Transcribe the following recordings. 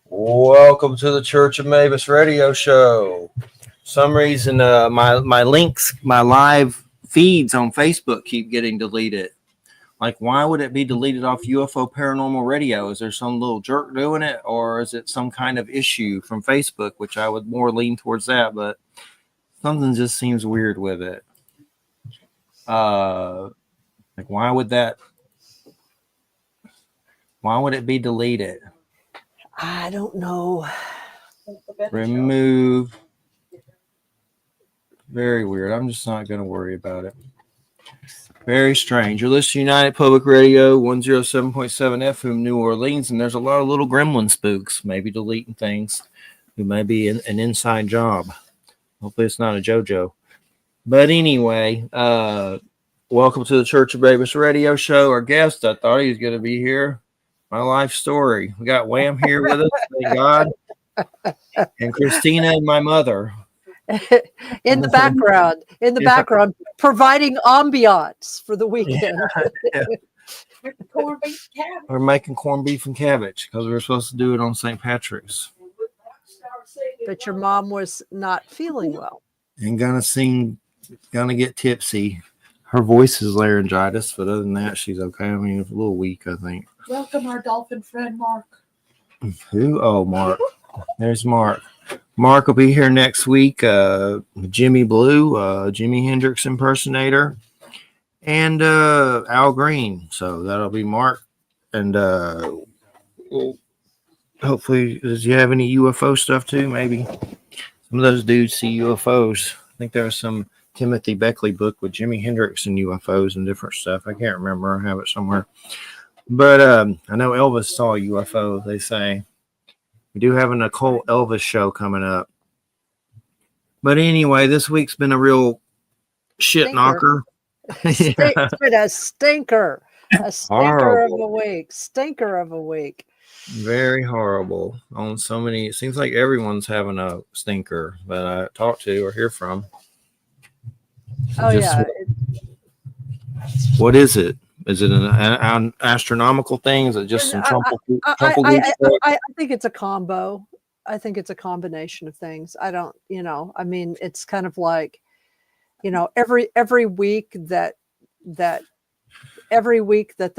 Welcome to the Church of Mabus radio show. For some reason, my links, my live feeds on Facebook keep getting deleted. Like, why would it be deleted off UFO Paranormal Radio? Is there some little jerk doing it, or is it some kind of issue from Facebook? Which I would more lean towards that, but something just seems weird with it. Like, why would it be deleted? I don't know. Remove. Very weird. I'm just not going to worry about it. Very strange. You're listening to United Public Radio, 107.7 FM, New Orleans, and there's a lot of little gremlin spooks, maybe deleting things. Who may be an inside job. Hopefully it's not a JoJo. But anyway, welcome to the Church of Mabus radio show. Our guest, I thought he was going to be here. My life story. We got Wham here with us, thank God. And Christina and my mother. in the background, providing ambiance for the weekend. Yeah. We're making corned beef and cabbage because we were supposed to do it on St. Patrick's. But your mom was not feeling well. And gonna get tipsy. Her voice is laryngitis, but other than that, she's okay. I mean, a little weak, I think. Welcome our dolphin friend, Mark. Who? Oh, Mark. There's Mark. Mark will be here next week. Jimmy Blue, Jimi Hendrix impersonator, and Al Green. So that'll be Mark. And hopefully, does you have any UFO stuff too? Maybe some of those dudes see UFOs. I think there was some Timothy Beckley book with Jimi Hendrix and UFOs and different stuff. I can't remember. I have it somewhere. But I know Elvis saw a UFO, they say. We do have an occult Elvis show coming up. But anyway, this week's been a real shit knocker. It's been a stinker. A stinker of a week. Stinker of a week. Very horrible on so many. It seems like everyone's having a stinker that I talk to or hear from. What is it? Is it an astronomical thing? Is it just some trumple? I think it's a combo. I think it's a combination of things. I don't, I mean, it's kind of like, every week that the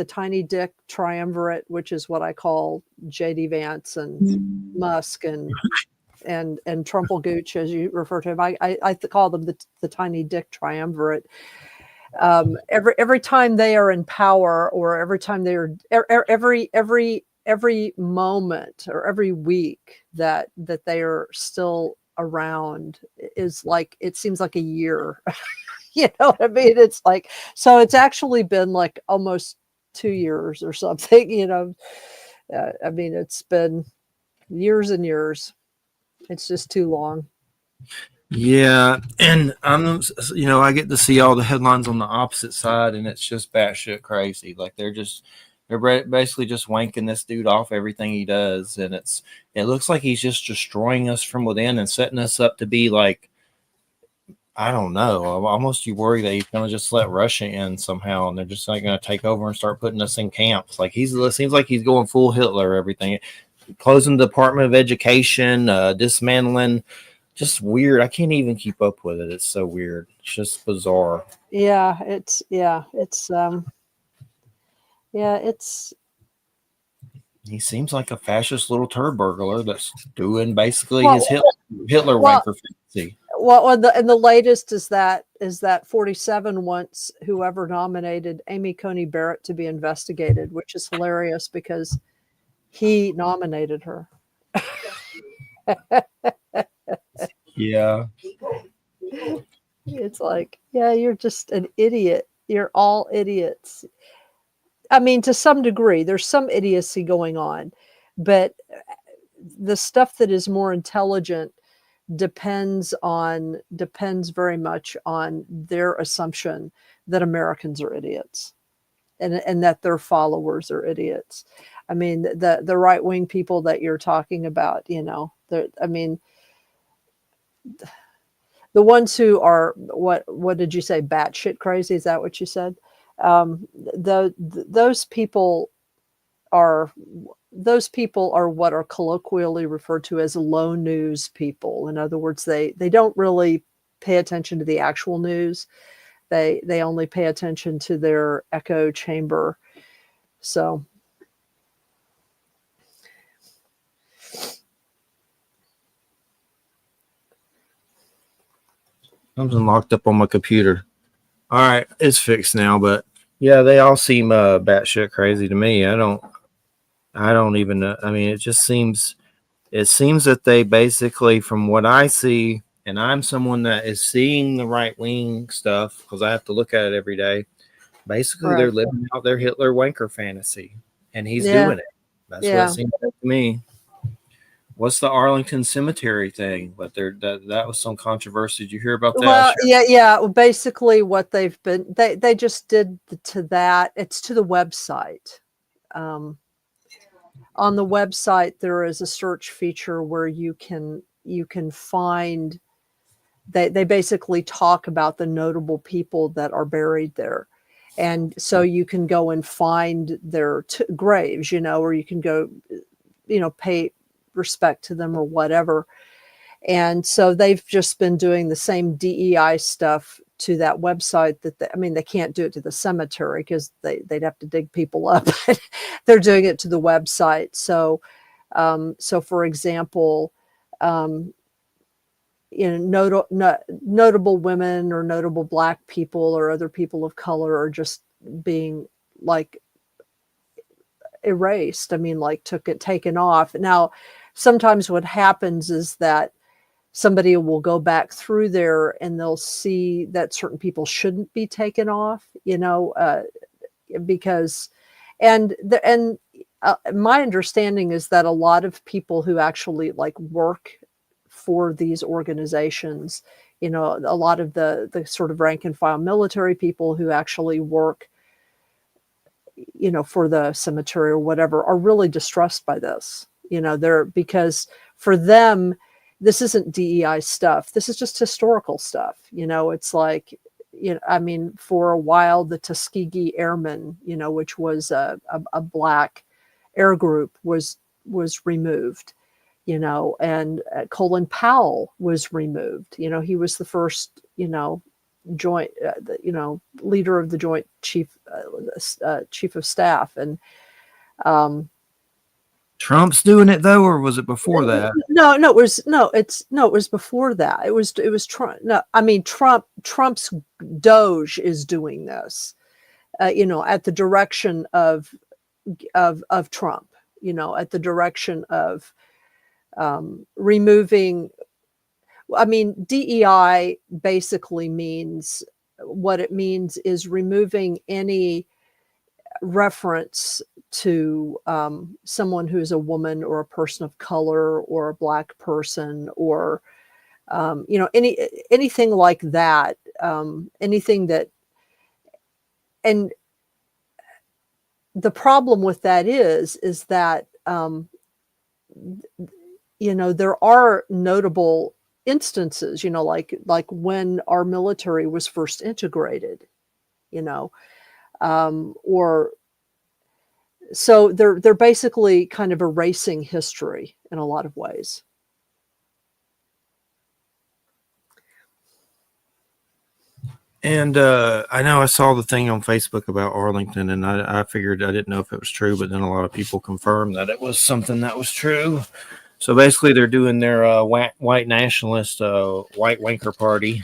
Tiny Dick Triumvirate, which is what I call JD Vance and Musk and Trumple Gooch, as you refer to him, I call them the Tiny Dick Triumvirate. Every time they are in power, or every time they are every moment or every week that they are still around is like, it seems like a year. You know what I mean? It's like, so it's actually been like almost 2 years or something, I mean, it's been years and years. It's just too long. Yeah, and I get to see all the headlines on the opposite side, and it's just batshit crazy. Like they're basically just wanking this dude off everything he does, and it looks like he's just destroying us from within and setting us up to be like, I don't know. Almost you worry that he's gonna just let Russia in somehow, and they're just like gonna take over and start putting us in camps. Like it seems like he's going full Hitler. Everything, closing the Department of Education, dismantling. Just weird. I can't even keep up with it. It's so weird. It's just bizarre. Yeah, it's he seems like a fascist little turd burglar that's doing basically his Hitler wanker fantasy. Well, and the latest is that 47 wants whoever nominated Amy Coney Barrett to be investigated, which is hilarious because he nominated her. Yeah. It's like, yeah, you're just an idiot. You're all idiots. I mean, to some degree, there's some idiocy going on, but the stuff that is more intelligent depends very much on their assumption that Americans are idiots and that their followers are idiots. I mean, the right-wing people that you're talking about, the ones who are, what did you say, batshit crazy? Is that what you said? Those people are those people are what are colloquially referred to as low news people. In other words, they don't really pay attention to the actual news. They only pay attention to their echo chamber. So Something locked up on my computer. All right, it's fixed now, but yeah, they all seem batshit crazy to me. I don't even know. I mean, it seems that they basically, from what I see, and I'm someone that is seeing the right wing stuff because I have to look at it every day. Basically, right. they're living out their Hitler wanker fantasy, and he's Yeah. doing it. That's what Yeah. it seems like to me. What's the Arlington Cemetery thing? But that was some controversy. Did you hear about that? Well, yeah. Well, basically, what they've been they just did to that. It's to the website. On the website, there is a search feature where you can find. They basically talk about the notable people that are buried there, and so you can go and find their graves, or you can go, pay respect to them or whatever. And so they've just been doing the same DEI stuff to that website that they can't do it to the cemetery because they'd have to dig people up. They're doing it to the website. So, for example, notable women or notable Black people or other people of color are just being like erased. Taken off. Now, sometimes what happens is that somebody will go back through there and they'll see that certain people shouldn't be taken off, because, my understanding is that a lot of people who actually work for these organizations, a lot of the sort of rank and file military people who actually work, for the cemetery or whatever, are really distressed by this. Because for them, this isn't DEI stuff. This is just historical stuff. It's like, for a while, the Tuskegee Airmen, which was a Black air group, was removed, and Colin Powell was removed. He was the first, joint, leader of the Joint Chief of Staff. And Trump's doing it though, or was it before that? No, it was before that. It was Trump. No, Trump's Doge is doing this, at the direction of Trump, at the direction of removing. DEI basically means, what it means is removing any reference to someone who's a woman or a person of color or a Black person or anything like that, anything that. And the problem with that is that there are notable instances, like when our military was first integrated, or so they're basically kind of erasing history in a lot of ways. And I know I saw the thing on Facebook about Arlington, and I figured, I didn't know if it was true, but then a lot of people confirmed that it was something that was true. So basically, they're doing their white nationalist white wanker party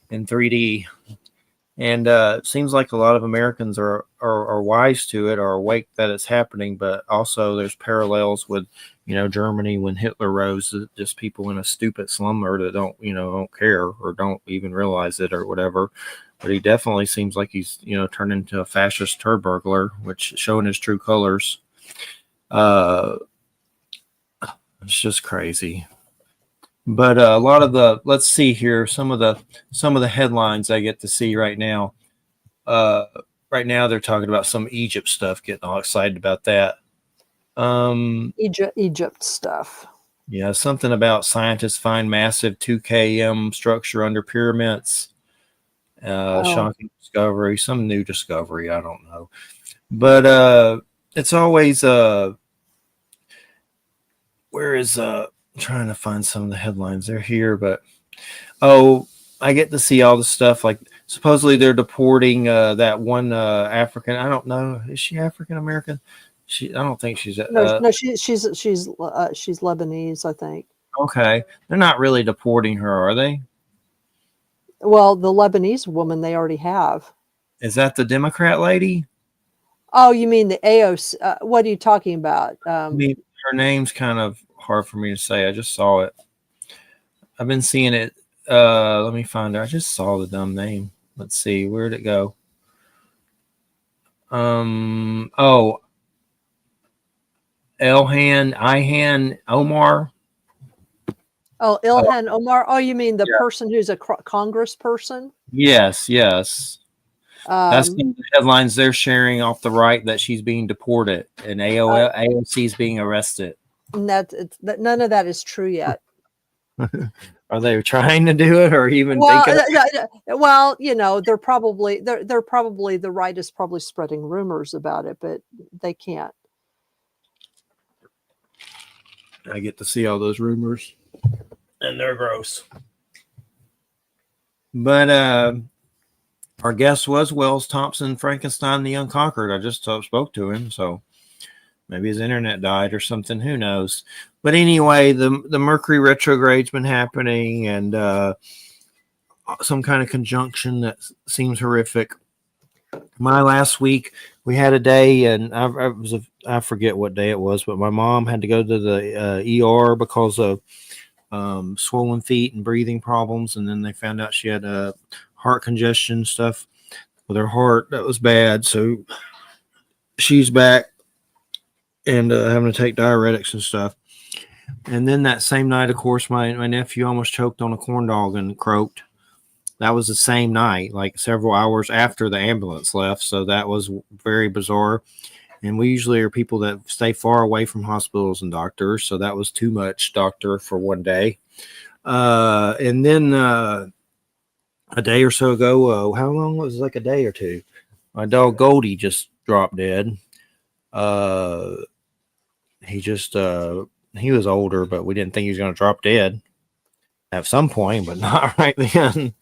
in 3D. And it seems like a lot of Americans are wise to it, or awake that it's happening. But also, there's parallels with, Germany when Hitler rose. Just people in a stupid slumber that don't care or don't even realize it or whatever. But he definitely seems like he's turned into a fascist turd burglar, which showing his true colors. It's just crazy. But a lot of let's see here, some of the headlines I get to see right now. Right now they're talking about some Egypt stuff, getting all excited about that. Egypt stuff. Yeah, something about scientists find massive 2 km structure under pyramids. Shocking discovery, some new discovery, I don't know. But it's always where is I'm trying to find some of the headlines. They're here, but I get to see all the stuff. Like supposedly they're deporting that one African. I don't know. Is she African American? I don't think she's. No, she's Lebanese, I think. Okay, they're not really deporting her, are they? Well, the Lebanese woman they already have. Is that the Democrat lady? Oh, you mean the AOC? What are you talking about? I mean, her name's kind of hard for me to say. I just saw it. I've been seeing it. Let me find her. I just saw the dumb name. Let's see. Where'd it go? Oh, Ihan Omar. Oh, Ilhan Omar. Oh, you mean the person who's a congressperson? Yes. That's the headlines they're sharing off the right that she's being deported and AOC is being arrested. And none of that is true yet. Are they trying to do it or even thinking? Well, they're probably the right is probably spreading rumors about it, but they can't. I get to see all those rumors, and they're gross. But our guest was Wells Thompson, Frankenstein the Unconquered. I just spoke to him, so maybe his internet died or something. Who knows? But anyway, the Mercury retrograde's been happening, and some kind of conjunction that seems horrific. My last week, we had a day, and I forget what day it was, but my mom had to go to the ER because of swollen feet and breathing problems, and then they found out she had heart congestion stuff with her heart that was bad. So she's back and having to take diuretics and stuff. And then that same night, of course, my nephew almost choked on a corn dog and croaked. That was the same night, like several hours after the ambulance left. So that was very bizarre. And we usually are people that stay far away from hospitals and doctors. So that was too much doctor for one day. And then a day or so ago, how long was it? Like a day or two? My dog Goldie just dropped dead. He was older, but we didn't think he was going to drop dead at some point, but not right then.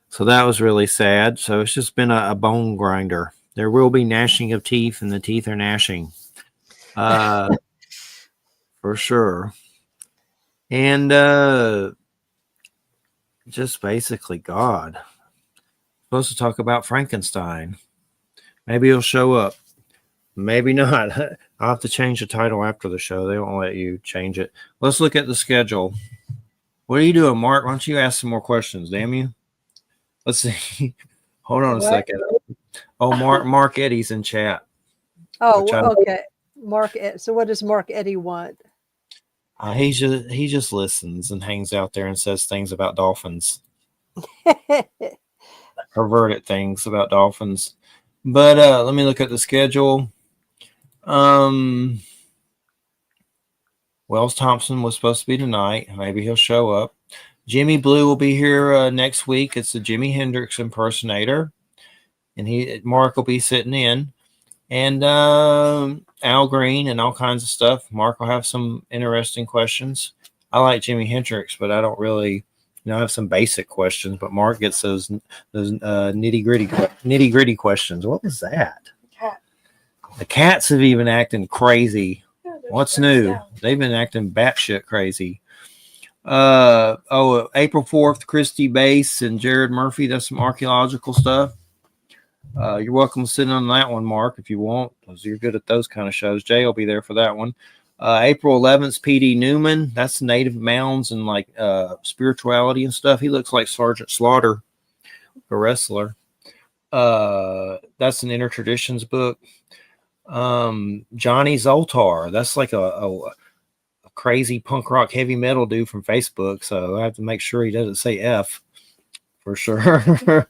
So that was really sad. So it's just been a bone grinder. There will be gnashing of teeth, and the teeth are gnashing. For sure. And just basically God. Supposed to talk about Frankenstein. Maybe he'll show up. Maybe not. I'll have to change the title after the show. They won't let you change it. Let's look at the schedule. What are you doing, Mark? Why don't you ask some more questions, damn you? Let's see. Hold on a second. Oh, Mark Eddie's in chat. Oh, okay. Mark. So what does Mark Eddie want? He just listens and hangs out there and says things about dolphins. Perverted things about dolphins. But let me look at the schedule. Wells Thompson was supposed to be tonight. Maybe he'll show up. Jimmy Blue will be here next week. It's the Jimi Hendrix impersonator, and Mark will be sitting in, and Al Green and all kinds of stuff. Mark will have some interesting questions. I like Jimi Hendrix, but I don't really, I have some basic questions. But Mark gets those nitty gritty questions. What was that? The cats have even acting crazy. What's new? They've been acting batshit crazy. April 4th, Christy Bass and Jared Murphy. That's some archaeological stuff. You're welcome to sit on that one, Mark, if you want, because you're good at those kind of shows. Jay will be there for that one. April 11th, PD Newman. That's native mounds and like spirituality and stuff. He looks like Sergeant Slaughter, a wrestler. That's an Intertraditions book. Johnny Zoltar. That's like a crazy punk rock heavy metal dude from Facebook, so I have to make sure he doesn't say F for sure.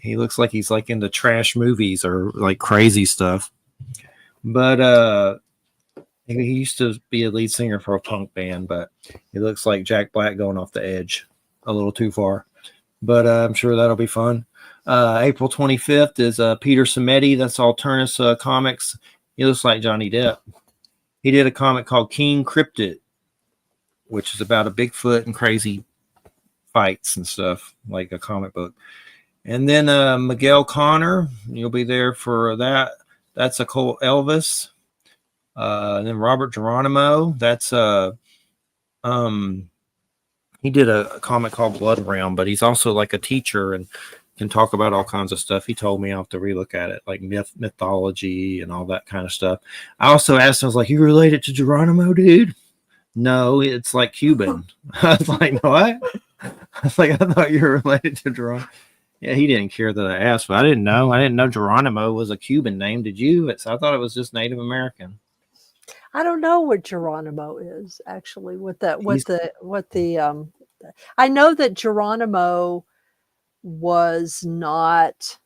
He looks like he's like into trash movies or like crazy stuff. But he used to be a lead singer for a punk band, but he looks like Jack Black going off the edge a little too far. But I'm sure that'll be fun. April 25th is Peter Samedi. That's Alternus Comics. He looks like Johnny Depp. He did a comic called King Cryptid which is about a Bigfoot and crazy fights and stuff, like a comic book. And then Miguel Connor, you'll be there for that. That's a Cole Elvis. And then Robert Geronimo, that's he did a comic called Blood Realm, but he's also like a teacher and can talk about all kinds of stuff. He told me I'll have to relook at it, like mythology and all that kind of stuff. I also asked him, I was like, "You related to Geronimo, dude?" No, it's like Cuban. I was like, "What?" I was like, "I thought you were related to Geronimo." Yeah, he didn't care that I asked, but I didn't know. I didn't know Geronimo was a Cuban name. Did you? I thought it was just Native American. I don't know what Geronimo is actually. I know that Geronimo was not,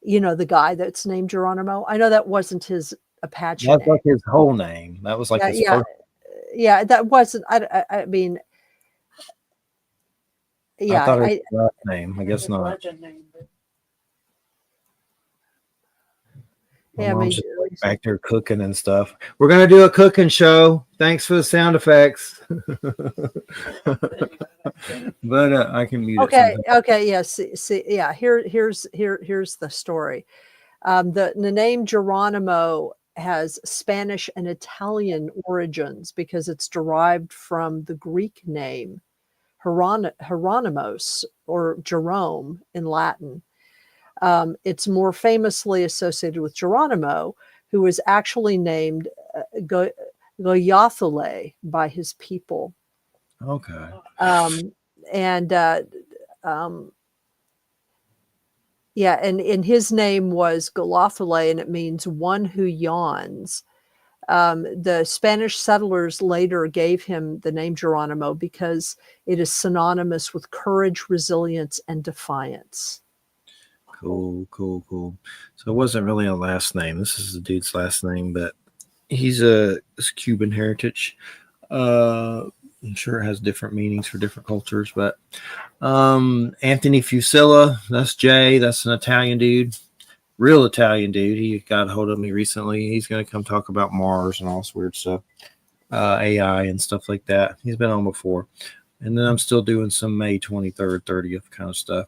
the guy that's named Geronimo. I know that wasn't his Apache That's name. like his whole name. That was like his first. Yeah, that wasn't. I mean, yeah, I thought it was his last name. I guess not. Legend name, but My Yeah, mom's maybe. just like back there cooking and stuff. We're gonna do a cooking show. Thanks for the sound effects. But I can mute it. Okay. Sometime. Okay. Yeah. See. Yeah. Here's the story. The name Geronimo has Spanish and Italian origins because it's derived from the Greek name Hieronymus or Jerome in Latin. It's more famously associated with Geronimo, who was actually named Goyathole by his people. Okay. And his name was Golothole, and it means one who yawns. The Spanish settlers later gave him the name Geronimo because it is synonymous with courage, resilience, and defiance. Cool. So it wasn't really a last name. This is the dude's last name, but he's Cuban heritage. I'm sure it has different meanings for different cultures, but Anthony Fusilla, that's Jay. That's an Italian dude, real Italian dude. He got a hold of me recently. He's going to come talk about Mars and all this weird stuff, AI and stuff like that. He's been on before. And then I'm still doing some May 23rd, 30th kind of stuff.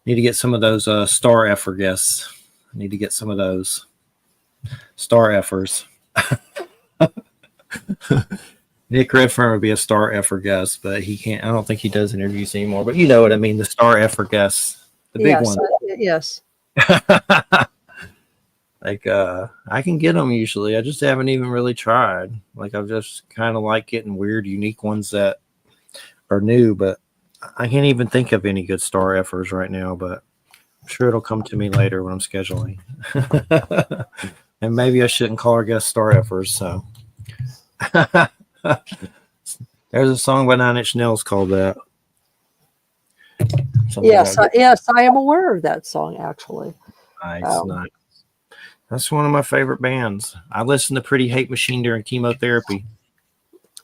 Need to get some of those star effer guests. I need to get some of those star effers. Nick Redfern would be a star effer guest, but he can't. I don't think he does interviews anymore. But you know what I mean, the star effer guests, the big one. Yes. Like I can get them usually. I just haven't even really tried. Like I've just kind of like getting weird, unique ones that are new, but I can't even think of any good star effers right now. But I'm sure it'll come to me later when I'm scheduling. And maybe I shouldn't call our guest star effers. So. There's a song by 9 Inch Nails called that. Yes, I am aware of that song actually. Nice. That's one of my favorite bands. I listened to Pretty Hate Machine during chemotherapy.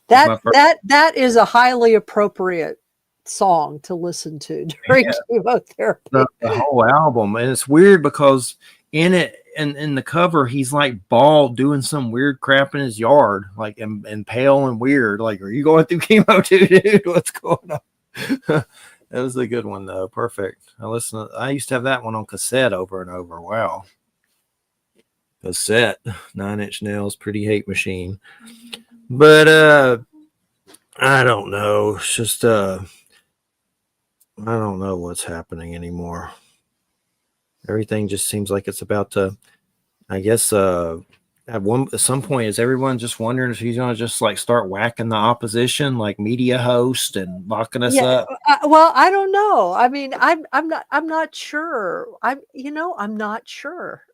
That is a highly appropriate song to listen to during chemotherapy. The whole album, and it's weird because in it and in the cover he's like bald doing some weird crap in his yard, like and pale and weird. Like, are you going through chemo too, dude? What's going on? That was a good one though. Perfect. I used to have that one on cassette over and over. Wow. Cassette, 9 Inch Nails, Pretty Hate Machine. But I don't know. It's just I don't know what's happening anymore. Everything just seems like it's about to, I guess, at some point, is everyone just wondering if he's going to just like start whacking the opposition, like media host and locking us up? Well, I don't know. I mean, I'm not sure. I'm not sure.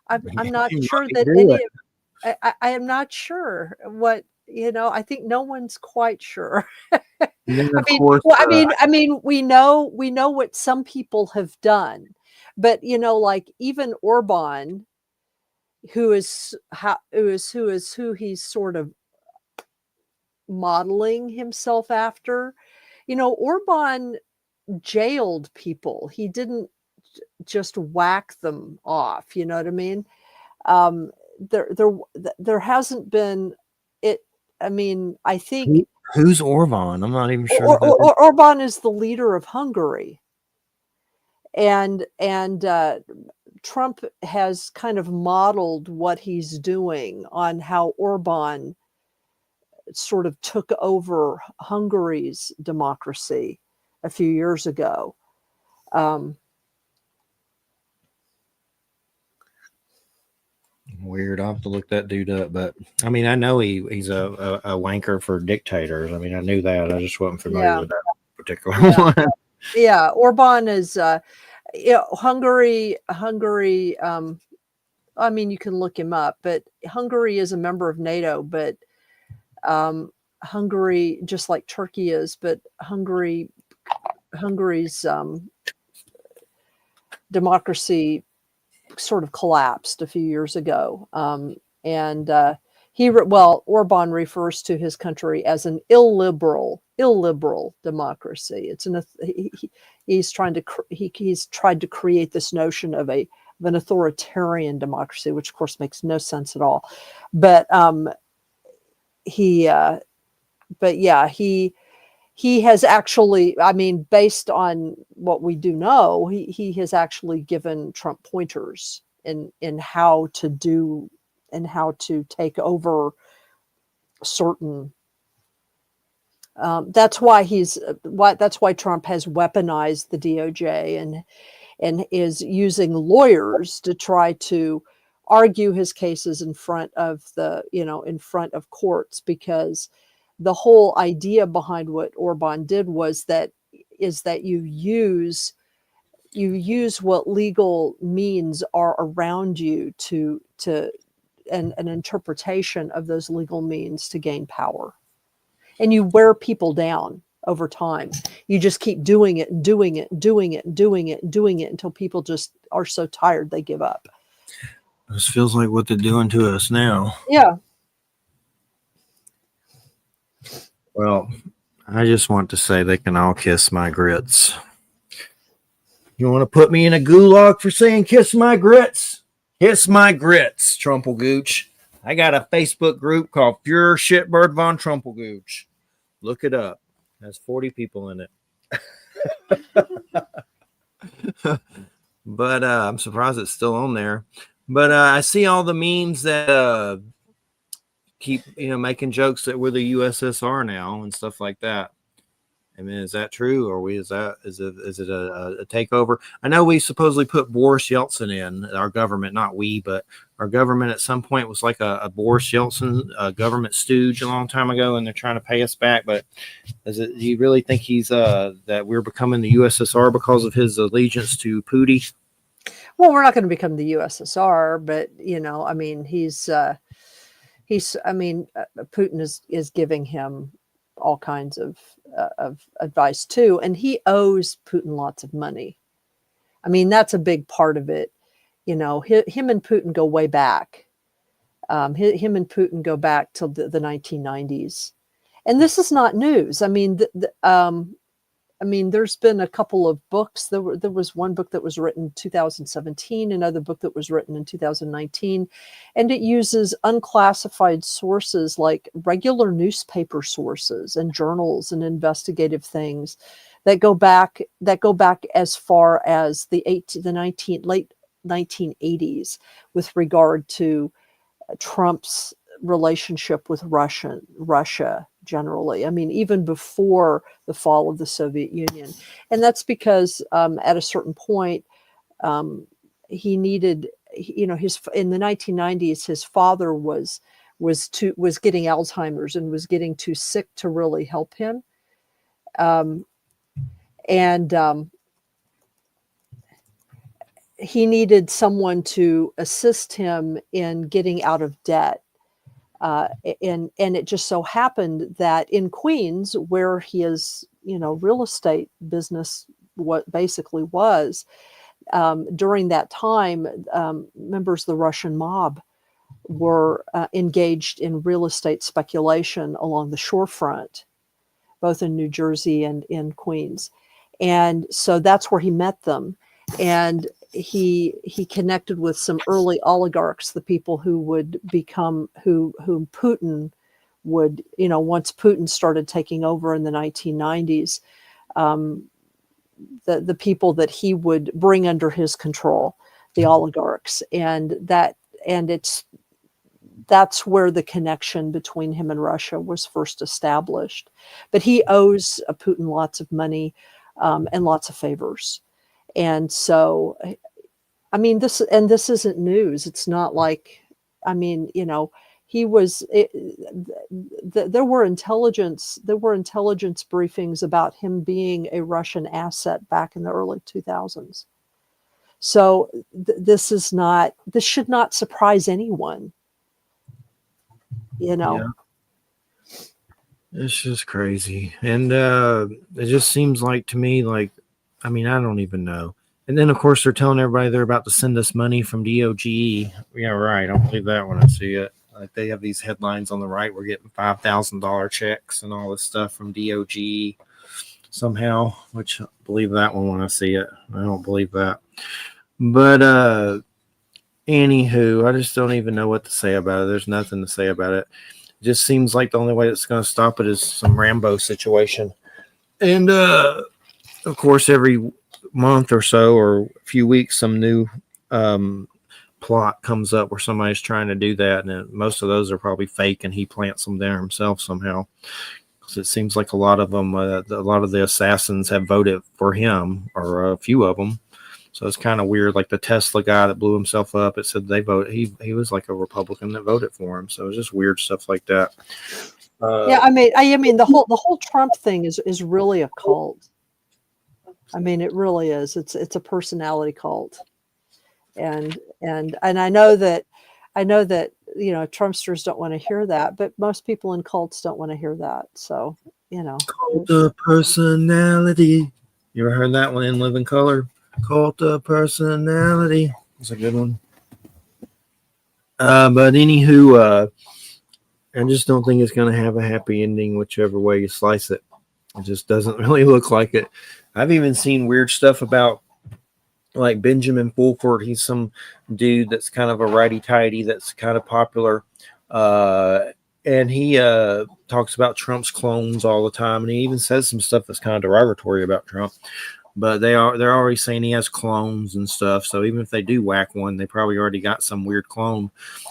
I'm not sure that any. I am not sure what. I think no one's quite sure. I mean, we know what some people have done, but like even Orban, who is who he's sort of modeling himself after. Orban jailed people. He didn't just whack them off. You know what I mean? There hasn't been it. I mean, I think Who's Orban? I'm not even sure. Orban is the leader of Hungary, and Trump has kind of modeled what he's doing on how Orban sort of took over Hungary's democracy a few years ago. Weird. I'll have to look that dude up. But I mean, I know he's a wanker for dictators. I mean, I knew that. I just wasn't familiar with that particular one. Yeah, Orban is Hungary. I mean, you can look him up, but Hungary is a member of NATO, but Hungary, just like Turkey is, but Hungary's democracy sort of collapsed a few years ago. Orban refers to his country as an illiberal democracy. It's he's tried to create this notion of an authoritarian democracy, which of course makes no sense at all. But he has actually, I mean, based on what we do know, he has actually given Trump pointers in how to do and how to take over certain. That's why Trump has weaponized the DOJ and is using lawyers to try to argue his cases in front of courts, because the whole idea behind what Orban did is that you use what legal means are around you to an interpretation of those legal means to gain power, and you wear people down over time. You just keep doing it and doing it and doing it and doing it and doing it until people just are so tired they give up. This feels like what they're doing to us now. Yeah. Well, I just want to say they can all kiss my grits. You want to put me in a gulag for saying kiss my grits? Kiss my grits, Trumpelgooch. I got a Facebook group called Pure Shitbird Von Trumpelgooch. Look it up. It has 40 people in it. But I'm surprised it's still on there. But I see all the memes that keep making jokes that we're the USSR now and stuff like that. I mean, is that true, or is it a takeover? I know we supposedly put Boris Yeltsin in our government, not we, but our government at some point was like a Boris Yeltsin government stooge a long time ago, and they're trying to pay us back. But do you really think he's that we're becoming the USSR because of his allegiance to Putin? Well, we're not going to become the USSR, but I mean, Putin is giving him all kinds of advice too, and he owes Putin lots of money. I mean, that's a big part of it. Him and Putin go way back. Him and Putin go back till the 1990s, and this is not news. I mean, there's been a couple of books. There was one book that was written in 2017, another book that was written in 2019, and it uses unclassified sources like regular newspaper sources and journals and investigative things that go back as far as the late 1980s with regard to Trump's relationship with Russia generally. I mean, even before the fall of the Soviet Union. And that's because at a certain point, he needed, in the 1990s, his father was getting Alzheimer's and was getting too sick to really help him. He needed someone to assist him in getting out of debt. And it just so happened that in Queens, where his real estate business basically was, during that time, members of the Russian mob were engaged in real estate speculation along the shorefront, both in New Jersey and in Queens. And so that's where he met them. And he connected with some early oligarchs, the people who would become whom Putin would, once Putin started taking over in the 1990s, the people that he would bring under his control, the oligarchs, and that's where the connection between him and Russia was first established. But he owes Putin lots of money and lots of favors. And so, I mean, this isn't news. It's not like, he was, there were intelligence briefings about him being a Russian asset back in the early 2000s. So this should not surprise anyone. Yeah. It's just crazy. And it just seems like to me, like, I mean, I don't even know. And then, of course, they're telling everybody they're about to send us money from DOGE. Yeah, right. I don't believe that when I see it. Like, they have these headlines on the right. We're getting $5,000 checks and all this stuff from DOGE somehow, which I believe that one when I see it. I don't believe that. But anywho, I just don't even know what to say about it. There's nothing to say about it. It just seems like the only way that's going to stop it is some Rambo situation. And, of course, every month or so or a few weeks, some new plot comes up where somebody's trying to do that. And most of those are probably fake, and he plants them there himself somehow. Because it seems like a lot of them, a lot of the assassins have voted for him, or a few of them. So it's kind of weird. Like the Tesla guy that blew himself up, it said they voted. He was like a Republican that voted for him. So it's just weird stuff like that. Yeah, I mean, the whole Trump thing is really a cult. I mean, it really is. It's a personality cult, and I know that Trumpsters don't want to hear that, but most people in cults don't want to hear that. So cult of personality. You ever heard that one in Living Color? Cult of personality. That's a good one. But anywho, I just don't think it's going to have a happy ending, whichever way you slice it. It just doesn't really look like it. I've even seen weird stuff about like Benjamin Fulford. He's some dude that's kind of a righty-tighty that's kind of popular. And he talks about Trump's clones all the time. And he even says some stuff that's kind of derogatory about Trump. But they're already saying he has clones and stuff. So even if they do whack one, they probably already got some weird clone.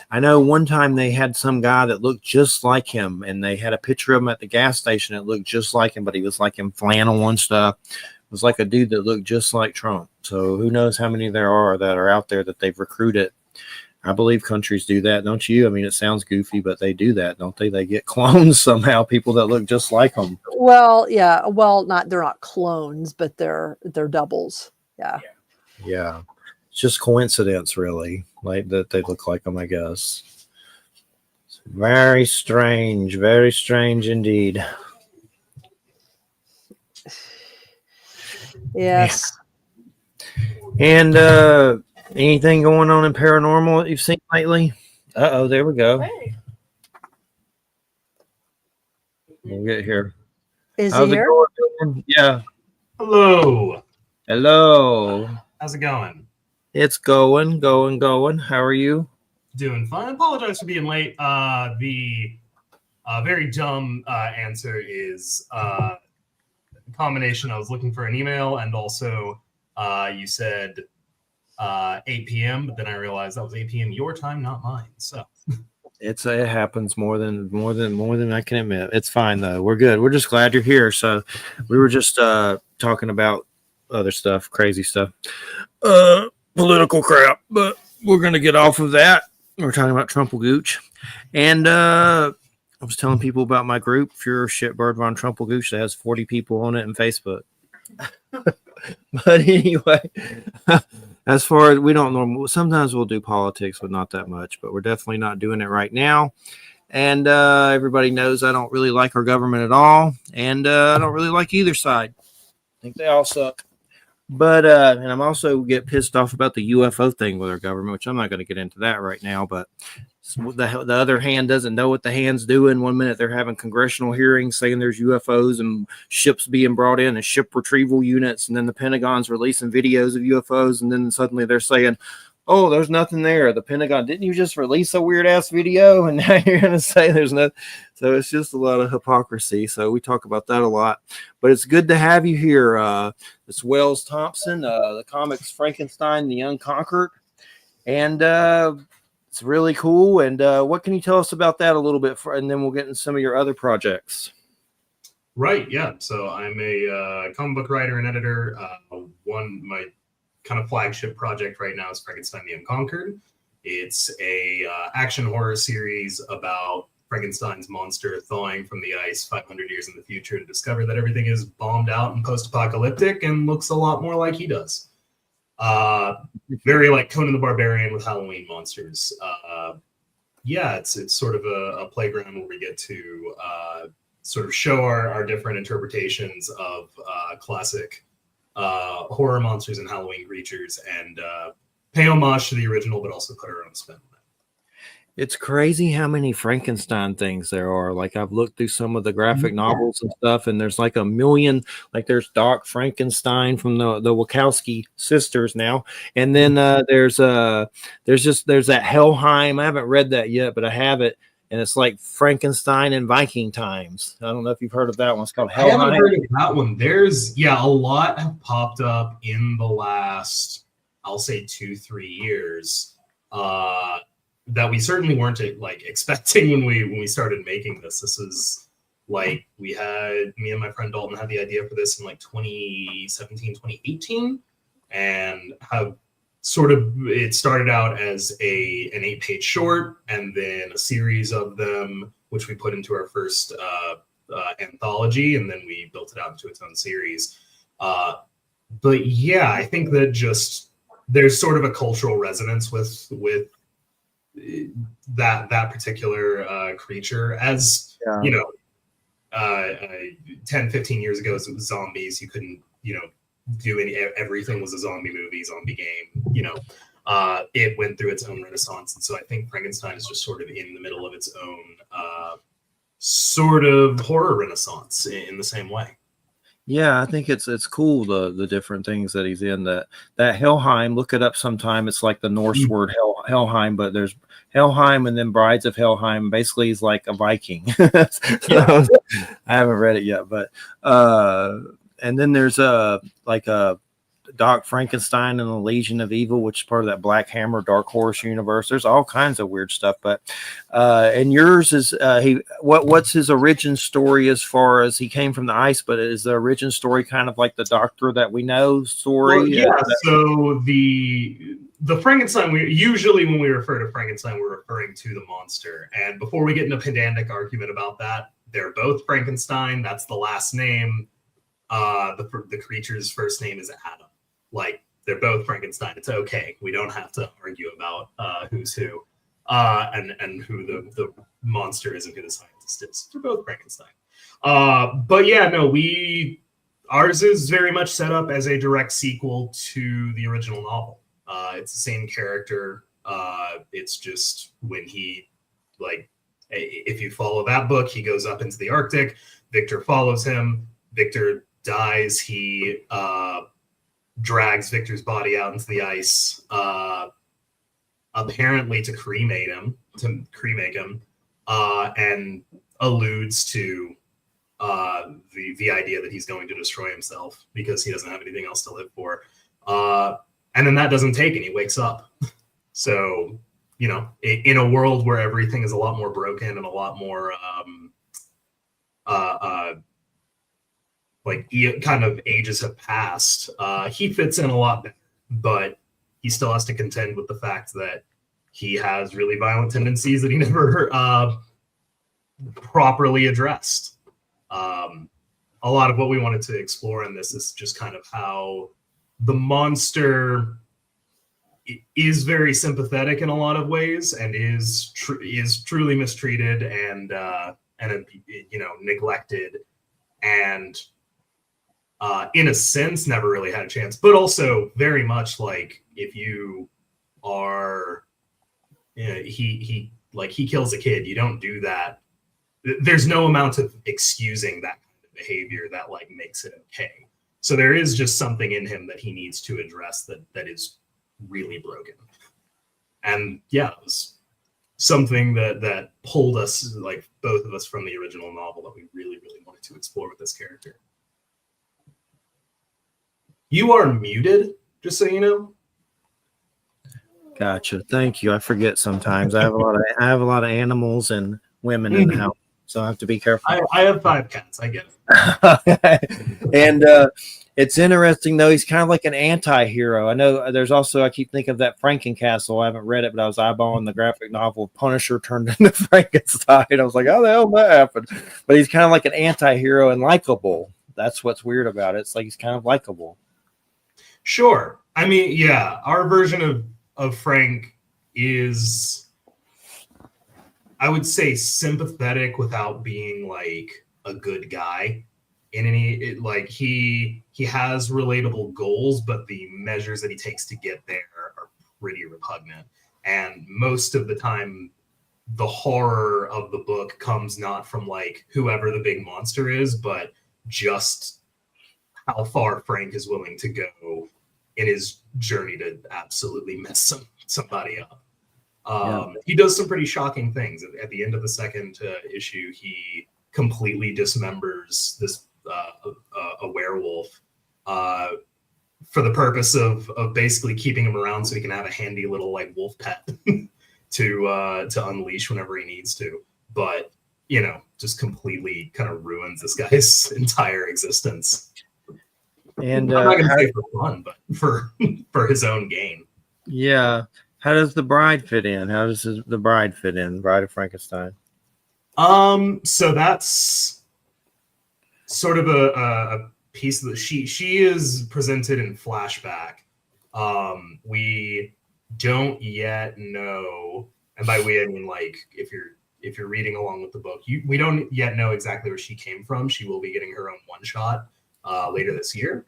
I know one time they had some guy that looked just like him, and they had a picture of him at the gas station that looked just like him, but he was like in flannel and stuff. It was like a dude that looked just like Trump. So who knows how many there are that are out there that they've recruited. I believe countries do that, don't you? I mean, it sounds goofy, but they do that, don't they? They get clones somehow, people that look just like them. Well, yeah. Well, they're not clones, but they're doubles. Yeah. Yeah. It's just coincidence, really, like that they look like them, I guess. It's very strange indeed. Yes. And anything going on in paranormal that you've seen lately? Uh-oh, there we go. Hey. We'll get here. Is How's he it here? going? Yeah. Hello. Hello. How's it going? It's going. How are you? Doing fine. I apologize for being late. The very dumb answer is a combination. I was looking for an email, and also you said 8 p.m., but then I realized that was 8 p.m. your time, not mine. So It happens more than I can admit. It's fine though. We're good. We're just glad you're here. So we were just talking about other stuff, crazy stuff, political crap, but we're gonna get off of that. We're talking about Trumpel Gooch, and I was telling people about my group, Fuhrer Shitbird von Trumpel Gooch, that has 40 people on it in Facebook. But anyway, as far as we don't normally, sometimes we'll do politics, but not that much. But we're definitely not doing it right now. And everybody knows I don't really like our government at all, and I don't really like either side. I think they all suck. But and I'm also get pissed off about the UFO thing with our government, which I'm not going to get into that right now. But the other hand doesn't know what the hand's doing. 1 minute they're having congressional hearings saying there's UFOs and ships being brought in and ship retrieval units, and then the Pentagon's releasing videos of UFOs, and then suddenly they're saying, oh, there's nothing there. The Pentagon, didn't you just release a weird ass video? And now you're going to say there's nothing. So it's just a lot of hypocrisy. So we talk about that a lot. But it's good to have you here. It's Wells Thompson, the comics Frankenstein the Unconquered. And it's really cool. And what can you tell us about that a little bit? And then we'll get into some of your other projects. Right, yeah. So I'm a comic book writer and editor. My kind of flagship project right now is Frankenstein the Unconquered. It's a action horror series about Frankenstein's monster thawing from the ice 500 years in the future to discover that everything is bombed out and post-apocalyptic and looks a lot more like he does. Very like Conan the Barbarian with Halloween monsters. Yeah, it's sort of a playground where we get to sort of show our different interpretations of classic horror monsters and Halloween creatures, and pay homage to the original, but also put our own spin on it. It's crazy how many Frankenstein things there are. Like I've looked through some of the graphic novels and stuff, and there's like a million. Like there's Doc Frankenstein from the Wachowski sisters now, and then there's that Helheim. I haven't read that yet, but I have it, and it's like Frankenstein in Viking times. I don't know if you've heard of that one. It's called Helheim. I haven't heard of that one. There's a lot have popped up in the last, I'll say 2-3 years. That we certainly weren't like expecting when we started making this. This is like me and my friend Dalton had the idea for this in like 2017, 2018, and have sort of, it started out as an 8-page short and then a series of them, which we put into our first anthology, and then we built it out into its own series. But yeah, I think that just there's sort of a cultural resonance with that particular creature, as you know, 10-15 years ago it was zombies. You couldn't do everything was a zombie movie, zombie game. It went through its own renaissance, and so I think Frankenstein is just sort of in the middle of its own sort of horror renaissance in the same way. Yeah, I think it's cool the different things that he's in. That Helheim, look it up sometime. It's like the Norse word Helheim, but there's Helheim and then Brides of Helheim. Basically, he's like a Viking. I haven't read it yet, but and then there's like a Doc Frankenstein and the Legion of Evil, which is part of that Black Hammer Dark Horse universe. There's all kinds of weird stuff, but and yours is what's his origin story as far as he came from the ice, but is the origin story kind of like the Doctor that we know story? Well, yeah. So the Frankenstein, usually when we refer to Frankenstein, we're referring to the monster. And before we get into a pedantic argument about that, they're both Frankenstein. That's the last name. The creature's first name is Adam. Like, they're both Frankenstein. It's okay. We don't have to argue about who's who and who the monster is and who the scientist is. They're both Frankenstein. But yeah, no, ours is very much set up as a direct sequel to the original novel. It's the same character. It's just when he, like, if you follow that book, he goes up into the Arctic. Victor follows him. Victor dies. He drags Victor's body out into the ice, apparently to cremate him, and alludes to the idea that he's going to destroy himself because he doesn't have anything else to live for. And then that doesn't take, and he wakes up. So, in a world where everything is a lot more broken and a lot more like kind of ages have passed, he fits in a lot better, but he still has to contend with the fact that he has really violent tendencies that he never properly addressed. A lot of what we wanted to explore in this is just kind of how the monster is very sympathetic in a lot of ways and is truly mistreated and neglected, and in a sense never really had a chance, but also very much like if you are he kills a kid, you don't do that. There's no amount of excusing that kind of behavior that like makes it okay. So there is just something in him that he needs to address that is really broken. And yeah, it was something that pulled us, like both of us, from the original novel that we really, really wanted to explore with this character. You are muted, just so you know. Gotcha. Thank you. I forget sometimes. I have a lot of animals and women in the house, so I have to be careful. I have 5 cats. I get it. And it's interesting though. He's kind of like an anti-hero. I know there's also, I keep thinking of that Frankencastle. I haven't read it, but I was eyeballing the graphic novel Punisher turned into Frankenstein. I was like, how the hell did that happen? But he's kind of like an anti-hero and likable. That's what's weird about it. It's like he's kind of likable. Sure. I mean, yeah, our version of Frank is, I would say, sympathetic without being like a good guy in any, like he has relatable goals, but the measures that he takes to get there are pretty repugnant. And most of the time, the horror of the book comes not from like whoever the big monster is, but just how far Frank is willing to go in his journey to absolutely mess somebody up. He does some pretty shocking things. At the end of the second issue, he completely dismembers this a werewolf for the purpose of basically keeping him around so he can have a handy little like wolf pet to unleash whenever he needs to. But you know, just completely kind of ruins this guy's entire existence. And I'm not going to say for fun, but for his own gain. Yeah. How does the bride fit in? How does the bride fit in? Bride of Frankenstein. So that's sort of a piece of she is presented in flashback. We don't yet know, and by we I mean like if you're reading along with the book, we don't yet know exactly where she came from. She will be getting her own one shot later this year,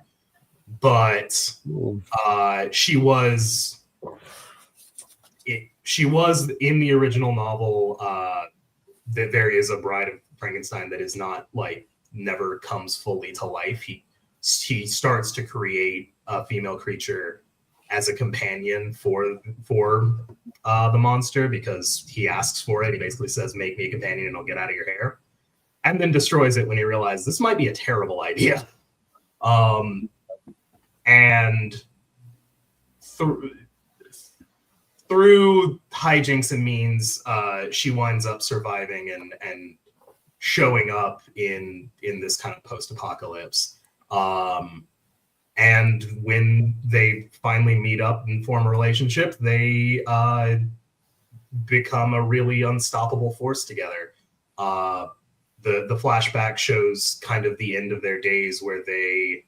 but she was in the original novel. That there is a bride of Frankenstein that is not like never comes fully to life. He starts to create a female creature as a companion for the monster because he asks for it. He basically says, "Make me a companion and I'll get out of your hair," and then destroys it when he realizes this might be a terrible idea. And through hijinks and means, she winds up surviving and showing up in this kind of post-apocalypse. And when they finally meet up and form a relationship, they become a really unstoppable force together. The flashback shows kind of the end of their days where they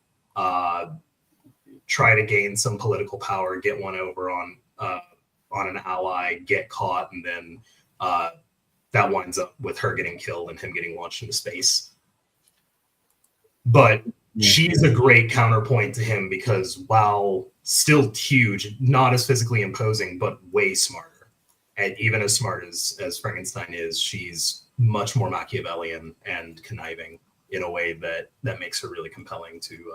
try to gain some political power, get one over on an ally, get caught, and then that winds up with her getting killed and him getting launched into space. But she's a great counterpoint to him because while still huge, not as physically imposing, but way smarter. And even as smart as Frankenstein is, she's much more Machiavellian and conniving in a way that makes her really compelling to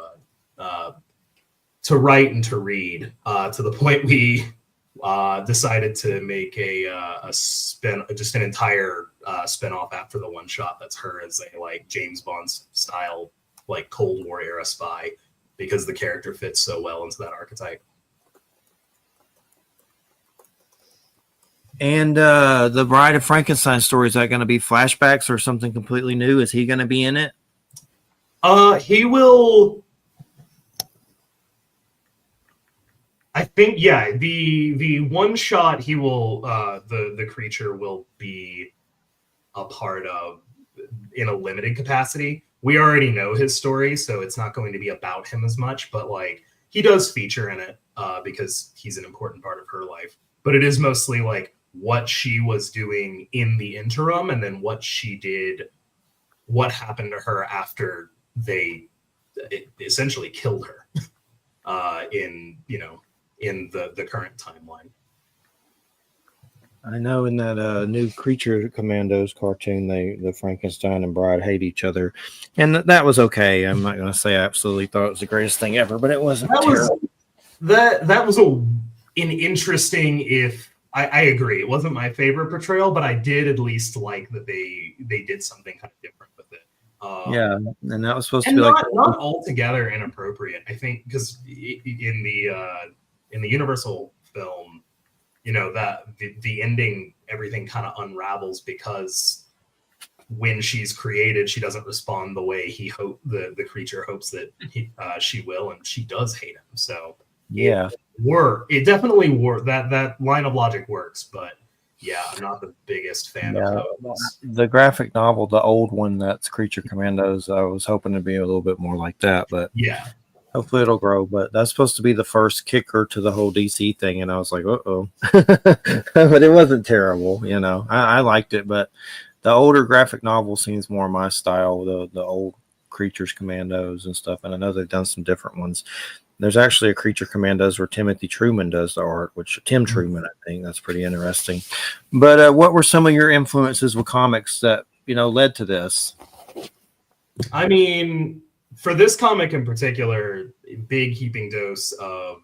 write and to read, to the point we decided to make just an entire spin-off after the one shot that's her as a like James Bond style like Cold War era spy because the character fits so well into that archetype. And the Bride of Frankenstein story, is that going to be flashbacks or something completely new? Is he going to be in it? He will. I think, yeah, the one shot he will the creature will be a part of in a limited capacity. We already know his story, so it's not going to be about him as much, but like he does feature in it because he's an important part of her life. But it is mostly like what she was doing in the interim and then what she did, what happened to her after they essentially killed her in the current timeline. I know in that new Creature Commandos cartoon, the Frankenstein and Bride hate each other, and that was okay. I'm not going to say I absolutely thought it was the greatest thing ever, but it wasn't terrible. That was an interesting, if I agree. It wasn't my favorite portrayal, but I did at least like that they did something kind of different with it. Yeah, and that was supposed to And be like not altogether inappropriate. I think because in the Universal film, you know, that the ending, everything kind of unravels because when she's created, she doesn't respond the way the creature hopes that she will, and she does hate him. So yeah. it definitely worked. That line of logic works, but yeah, I'm not the biggest fan of those. The graphic novel, the old one, that's Creature Commandos. I was hoping to be a little bit more like that, but Yeah. hopefully it'll grow. But that's supposed to be the first kicker to the whole DC thing, and I was like, uh-oh. But it wasn't terrible, you know. I liked it, but the older graphic novel seems more my style, the old Creatures Commandos and stuff, and I know they've done some different ones. There's actually a Creature Commandos where Timothy Truman does the art, which Tim Truman, I think. That's pretty interesting. But what were some of your influences with comics that, you know, led to this? I mean, for this comic in particular, big heaping dose of,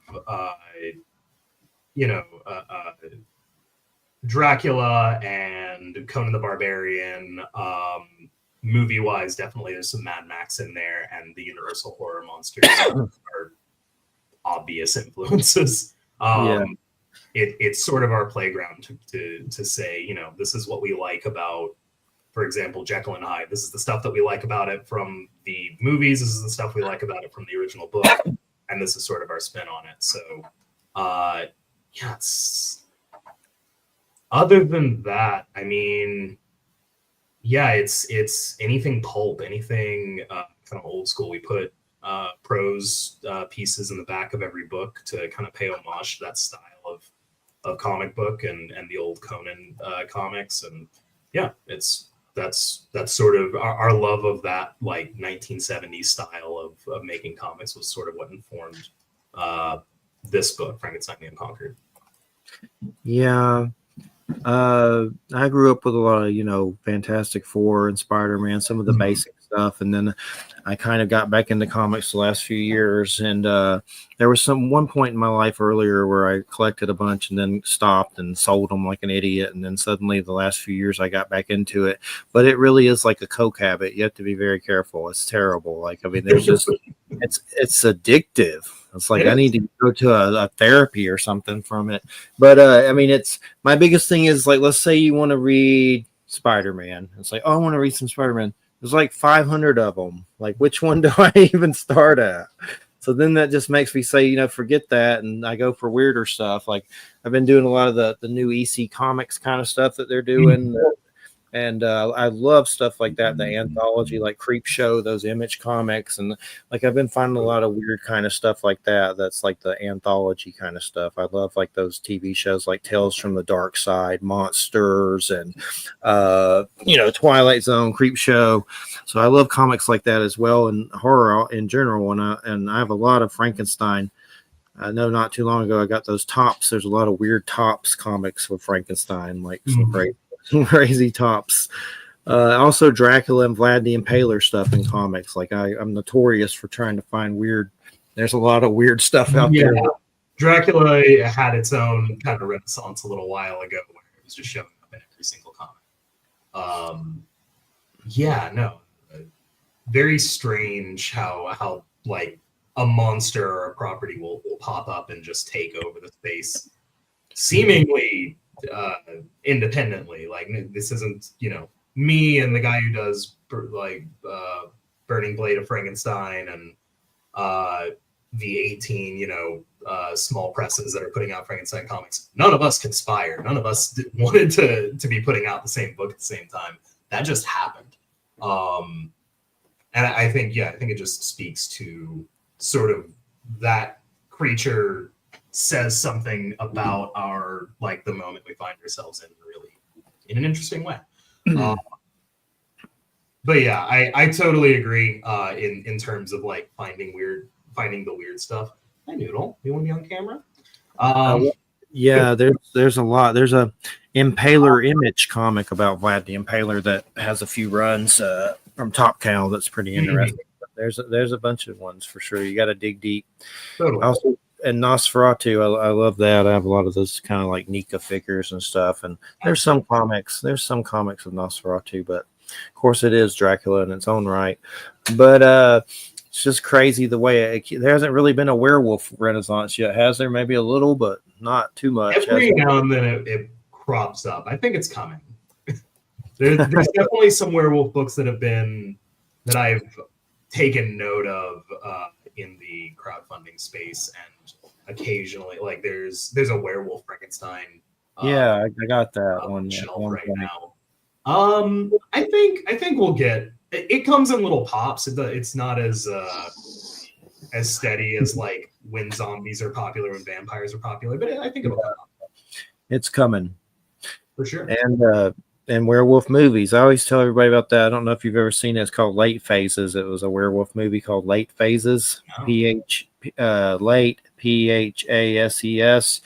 Dracula and Conan the Barbarian. Movie-wise, definitely there's some Mad Max in there, and the Universal horror monsters are obvious influences. It's sort of our playground to say, you know, this is what we like about, for example, Jekyll and Hyde. This is the stuff that we like about it from the movies. This is the stuff we like about it from the original book, and this is sort of our spin on it. So, it's other than that, I mean, yeah, it's anything pulp, anything kind of old school. We put prose pieces in the back of every book to kind of pay homage to that style of comic book and the old Conan comics. And yeah, that's sort of our love of that like 1970s style of making comics was sort of what informed this book, Frankenstein the Unconquered. Yeah. I grew up with a lot of, you know, Fantastic Four and Spider-Man, some of the basic stuff, and then I kind of got back into comics the last few years, and there was one point in my life earlier where I collected a bunch and then stopped and sold them like an idiot, and then suddenly the last few years I got back into it. But it really is like a coke habit. You have to be very careful. It's terrible. Like, I mean, there's just it's addictive. It's like I need to go to a therapy or something from it. But I mean, it's my biggest thing is like, let's say you want to read Spider-Man. It's like, oh, I want to read some Spider-Man. There's like 500 of them. Like, which one do I even start at? So then that just makes me say, you know, forget that. And I go for weirder stuff. Like I've been doing a lot of the new EC Comics kind of stuff that they're doing. And I love stuff like that, the anthology, like Creep Show, those Image comics. And like I've been finding a lot of weird kind of stuff like that. That's like the anthology kind of stuff. I love like those TV shows like Tales from the Dark Side, Monsters, and, you know, Twilight Zone, Creep Show. So I love comics like that as well, and horror in general. And I have a lot of Frankenstein. I know not too long ago I got those tops. There's a lot of weird tops comics with Frankenstein, like some crazy tops. Also Dracula and Vlad the Impaler stuff in comics. Like I'm notorious for trying to find weird. There's a lot of weird stuff out there. Dracula had its own kind of renaissance a little while ago where it was just showing up in every single comic. Very strange how like a monster or a property will pop up and just take over the space seemingly independently. Like this isn't, you know, me and the guy who does Burning Blade of Frankenstein and the 18, you know, small presses that are putting out Frankenstein comics. None of us conspired. None of us wanted to be putting out the same book at the same time. That just happened. And I think it just speaks to sort of that creature says something about our, like, the moment we find ourselves in, really in an interesting way. But yeah, I totally agree in terms of like finding the weird stuff. Hi Noodle, you want to be on camera? Yeah, there's a lot. There's a Impaler Image comic about Vlad the Impaler that has a few runs from Top Cow that's pretty interesting. But there's a bunch of ones for sure. You got to dig deep. Totally. and Nosferatu, I love that. I have a lot of those kind of like Nika figures and stuff. And there's some comics of Nosferatu, but of course it is Dracula in its own right. But it's just crazy the way there hasn't really been a werewolf renaissance yet, has there? Maybe a little, but not too much. Every now and then it crops up. I think it's coming. There's definitely some werewolf books that I've taken note of in the crowdfunding space, and occasionally, like there's a werewolf Frankenstein. Yeah, I got that one shelf right now. I think we'll get it. Comes in little pops. It's not as steady as like when zombies are popular and vampires are popular, but I think it'll come. It's coming For sure. And werewolf movies. I always tell everybody about that. I don't know if you've ever seen it. It's called Late Phases. It was a werewolf movie called Late Phases. Oh. Late PHASES.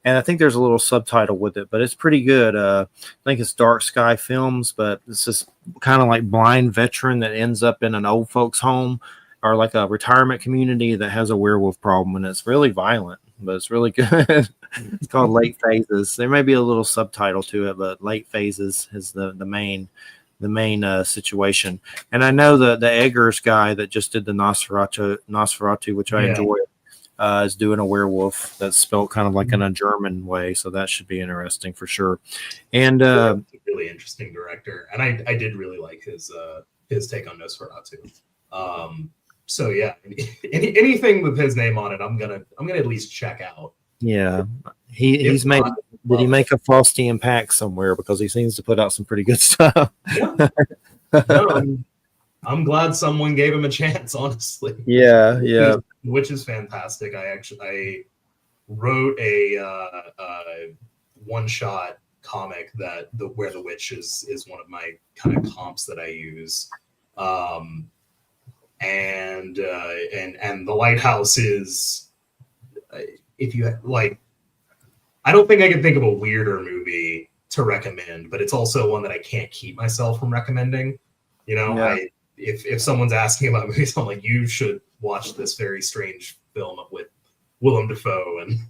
And I think there's a little subtitle with it, but it's pretty good. I think it's Dark Sky Films, but it's this kind of like blind veteran that ends up in an old folks home or like a retirement community that has a werewolf problem, and it's really violent, but it's really good. It's called Late Phases. There may be a little subtitle to it, but Late Phases is the main situation. And I know the Eggers guy that just did the Nosferatu, which I enjoy, is doing a werewolf that's spelled kind of like in a German way, so that should be interesting for sure. And really interesting director, and I did really like his take on Nosferatu. So yeah, anything with his name on it, I'm gonna at least check out. Yeah, he's made. Did he make a Faustian pack somewhere? Because he seems to put out some pretty good stuff. Yeah. No, I'm glad someone gave him a chance. Honestly. Yeah. Which is fantastic. I wrote a one-shot comic where the witch is one of my kind of comps that I use. And the lighthouse is, if you like, I don't think I can think of a weirder movie to recommend, but it's also one that I can't keep myself from recommending. You know, if someone's asking about movies, I'm like, you should watch this very strange film with Willem Dafoe and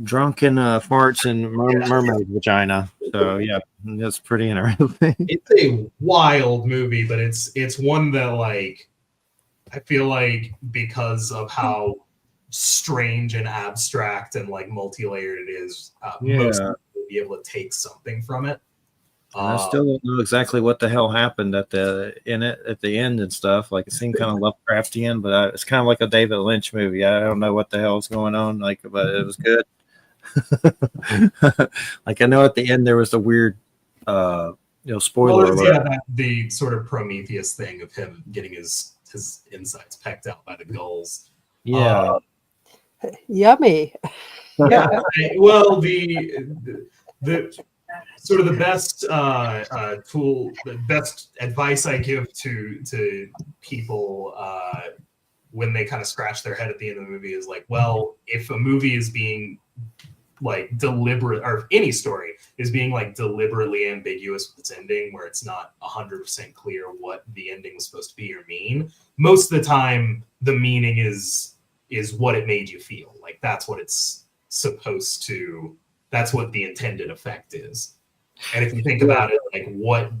drunken farts and mermaid vagina. So yeah, that's pretty interesting. It's a wild movie, but it's one that, like, I feel like because of how strange and abstract and like multi-layered it is, most people will be able to take something from it. I still don't know exactly what the hell happened at the end and stuff. Like, it seemed kind of Lovecraftian, but it's kind of like a David Lynch movie. I don't know what the hell's going on, like, but it was good. Like, I know at the end there was a weird, spoiler alert. The sort of Prometheus thing of him getting his insides pecked out by the gulls. Yummy. Yeah. Well, the sort of the best the best advice I give to people when they kind of scratch their head at the end of the movie is like, well, if a movie is being like deliberate, or if any story is being like deliberately ambiguous with its ending, where it's not 100% clear what the ending was supposed to be or mean, most of the time the meaning is what it made you feel. Like, that's what it's supposed to, that's what the intended effect is. And if you think about it, like, what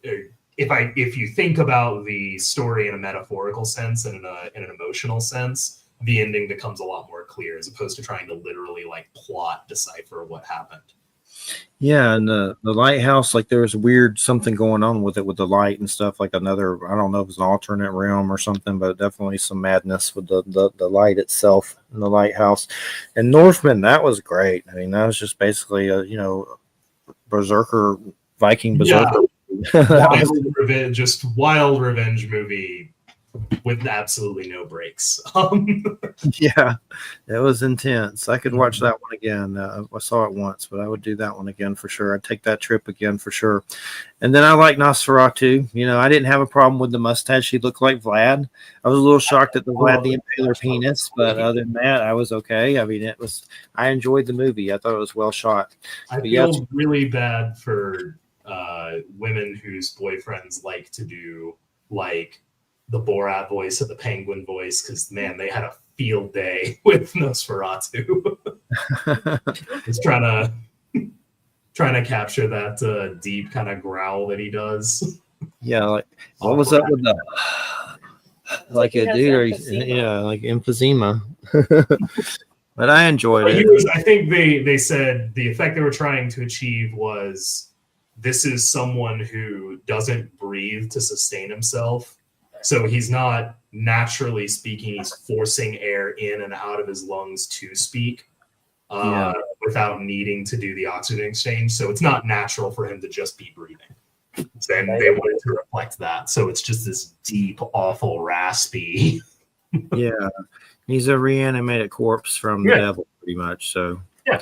if you think about the story in a metaphorical sense and in an emotional sense, the ending becomes a lot more clear, as opposed to trying to literally like plot decipher what happened. Yeah, and the lighthouse, like, there was weird something going on with it, with the light and stuff, like another, I don't know if it's an alternate realm or something, but definitely some madness with the light itself in the lighthouse. And Northman, that was great. I mean, that was just basically a berserker, Viking berserker. Yeah. Wild revenge movie with absolutely no breaks. Yeah, it was intense. I could watch that one again. I saw it once, but I would do that one again for sure. I'd take that trip again for sure. And then I like Nosferatu. I didn't have a problem with the mustache. He looked like Vlad. I was a little shocked at the Vlad the Impaler penis, but other than that, I was okay. I mean, I enjoyed the movie. I thought it was well shot. I feel really bad for women whose boyfriends like to do like the Borat voice or the Penguin voice, because man, they had a field day with Nosferatu. It's trying to capture that deep kind of growl that he does. Yeah, like what was up with the like he a has dude, or emphysema. yeah, like emphysema. But I enjoyed But it. I think they said the effect they were trying to achieve was this is someone who doesn't breathe to sustain himself. So he's not naturally speaking, he's forcing air in and out of his lungs to speak without needing to do the oxygen exchange. So it's not natural for him to just be breathing. And they wanted to reflect that. So it's just this deep, awful, raspy. Yeah, he's a reanimated corpse from the devil, pretty much. So yeah.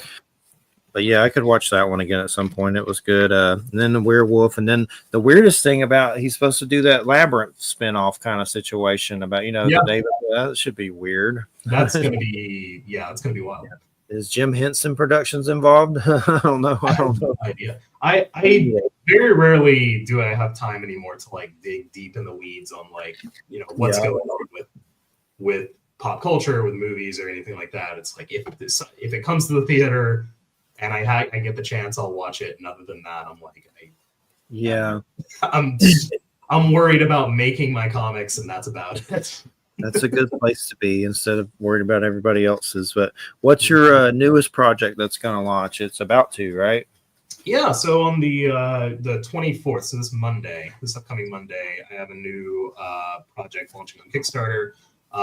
But yeah, I could watch that one again at some point. It was good. And then the werewolf, and then the weirdest thing about he's supposed to do that Labyrinth spinoff kind of situation about the David. That should be weird. That's gonna be it's gonna be wild. Is Jim Henson Productions involved? I don't know. I have no idea. I very rarely do I have time anymore to like dig deep in the weeds on like what's going on with pop culture, with movies or anything like that. It's like if it comes to the theater and I get the chance, I'll watch it. And other than that, I'm like, I'm worried about making my comics, and that's about it. That's a good place to be instead of worried about everybody else's. But what's your newest project that's going to launch? It's about to, right? Yeah. So on the 24th, so this upcoming Monday, I have a new project launching on Kickstarter.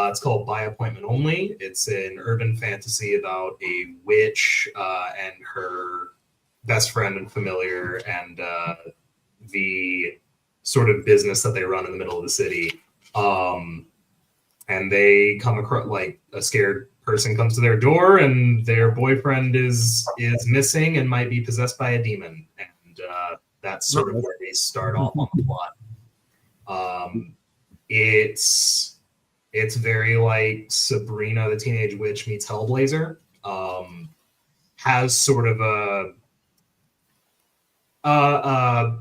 It's called By Appointment Only. It's an urban fantasy about a witch and her best friend and familiar, and the sort of business that they run in the middle of the city. And they come across like a scared person comes to their door, and their boyfriend is missing and might be possessed by a demon, and that's sort of where they start off on the plot. It's very like Sabrina the Teenage Witch meets Hellblazer. Has sort of I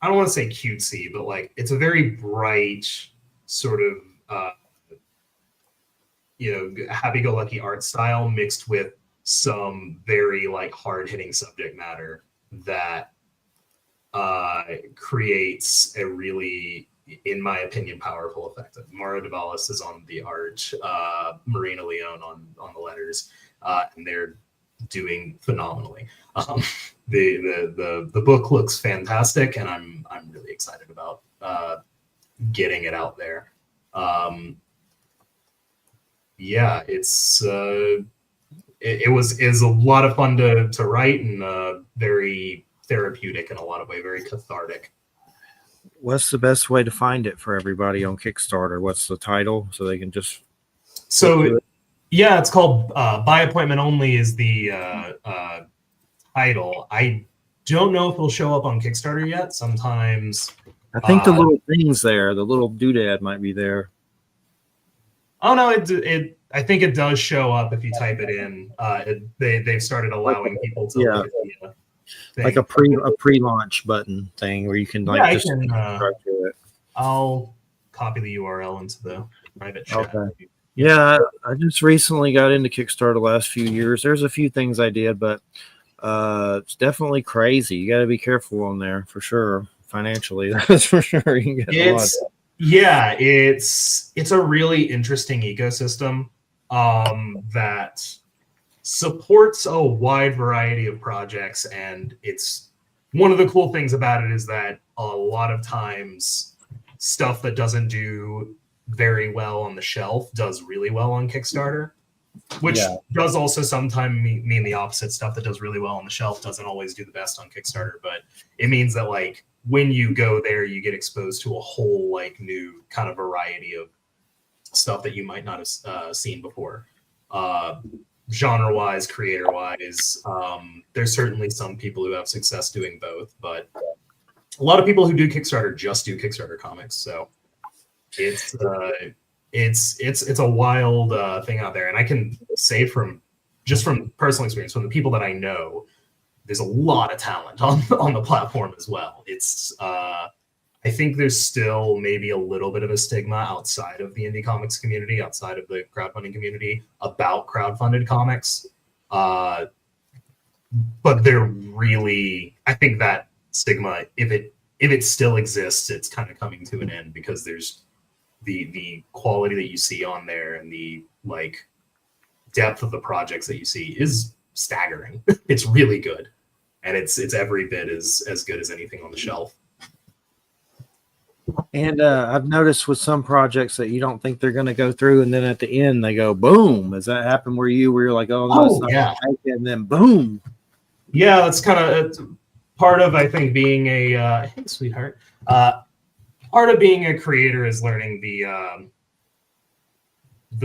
don't want to say cutesy, but like it's a very bright sort of happy-go-lucky art style mixed with some very like hard-hitting subject matter that creates a really, in my opinion, powerful effect. Mauro Davalos is on the art, Marina Leone on the letters, and they're doing phenomenally. The book looks fantastic, and I'm really excited about getting it out there. It was a lot of fun to write, and very therapeutic in a lot of ways, very cathartic. What's the best way to find it for everybody on Kickstarter? What's the title so they can just? So yeah, it's called By Appointment Only is the title. I don't know if it'll show up on Kickstarter yet. Sometimes I think the little things there, the little doodad might be there. Oh no, I think it does show up if you type it in. They've started allowing people to look at the thing. Like a pre-launch button thing where you can like subscribe to it. I'll copy the URL into the private chat. Okay. Yeah, I just recently got into Kickstarter the last few years. There's a few things I did, but it's definitely crazy. You got to be careful on there for sure. Financially, that's for sure. You can get a lot. Yeah, it's a really interesting ecosystem that supports a wide variety of projects, and it's one of the cool things about it is that a lot of times stuff that doesn't do very well on the shelf does really well on Kickstarter, which does also sometimes mean the opposite. Stuff that does really well on the shelf doesn't always do the best on Kickstarter, but it means that like when you go there, you get exposed to a whole like new kind of variety of stuff that you might not have seen before. Genre-wise, creator-wise, there's certainly some people who have success doing both, but a lot of people who do Kickstarter just do Kickstarter comics. So it's a wild thing out there, and I can say from personal experience, from the people that I know, there's a lot of talent on the platform as well. It's I I think there's still maybe a little bit of a stigma outside of the indie comics community, outside of the crowdfunding community, about crowdfunded comics. But they're really, I think that stigma, if it still exists, it's kind of coming to an end, because there's the quality that you see on there and the like depth of the projects that you see is staggering. It's really good, and it's every bit as good as anything on the shelf. And I've noticed with some projects that you don't think they're going to go through, and then at the end they go boom. Has that happened where you're like, oh no, it's not yeah, gonna make it, and then boom? Yeah, that's kind of part of, I think, being a hey sweetheart. Part of being a creator is learning the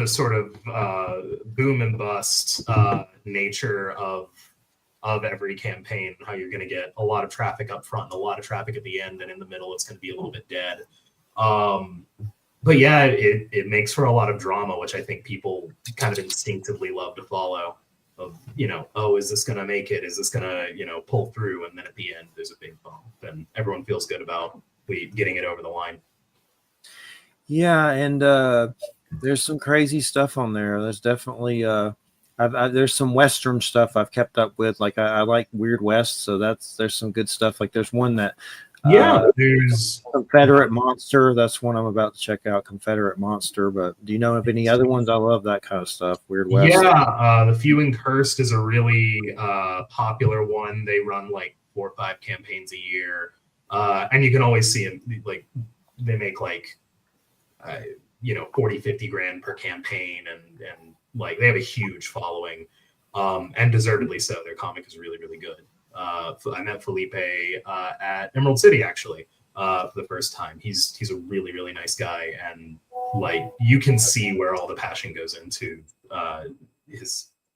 sort of boom and bust nature of every campaign, how you're going to get a lot of traffic up front and a lot of traffic at the end, and in the middle it's going to be a little bit dead. But yeah, it makes for a lot of drama, which I think people kind of instinctively love to follow. Of, you know, oh, is this going to make it? Is this going to, you know, pull through? And then at the end there's a big bump, and everyone feels good about getting it over the line. Yeah, and there's some crazy stuff on there. There's definitely there's some Western stuff I've kept up with. Like I like Weird West, so there's some good stuff. Like there's one that there's Confederate Monster. That's one I'm about to check out, Confederate Monster. But do you know of any other ones? I love that kind of stuff. Weird West. Yeah, The Few and Cursed is a really popular one. They run like 4 or 5 campaigns a year, and you can always see them. Like they make like 40-50 grand per campaign, and like they have a huge following, and deservedly so. Their comic is really, really good. I met Felipe at Emerald City, actually, for the first time. He's a really, really nice guy, and like you can see where all the passion goes into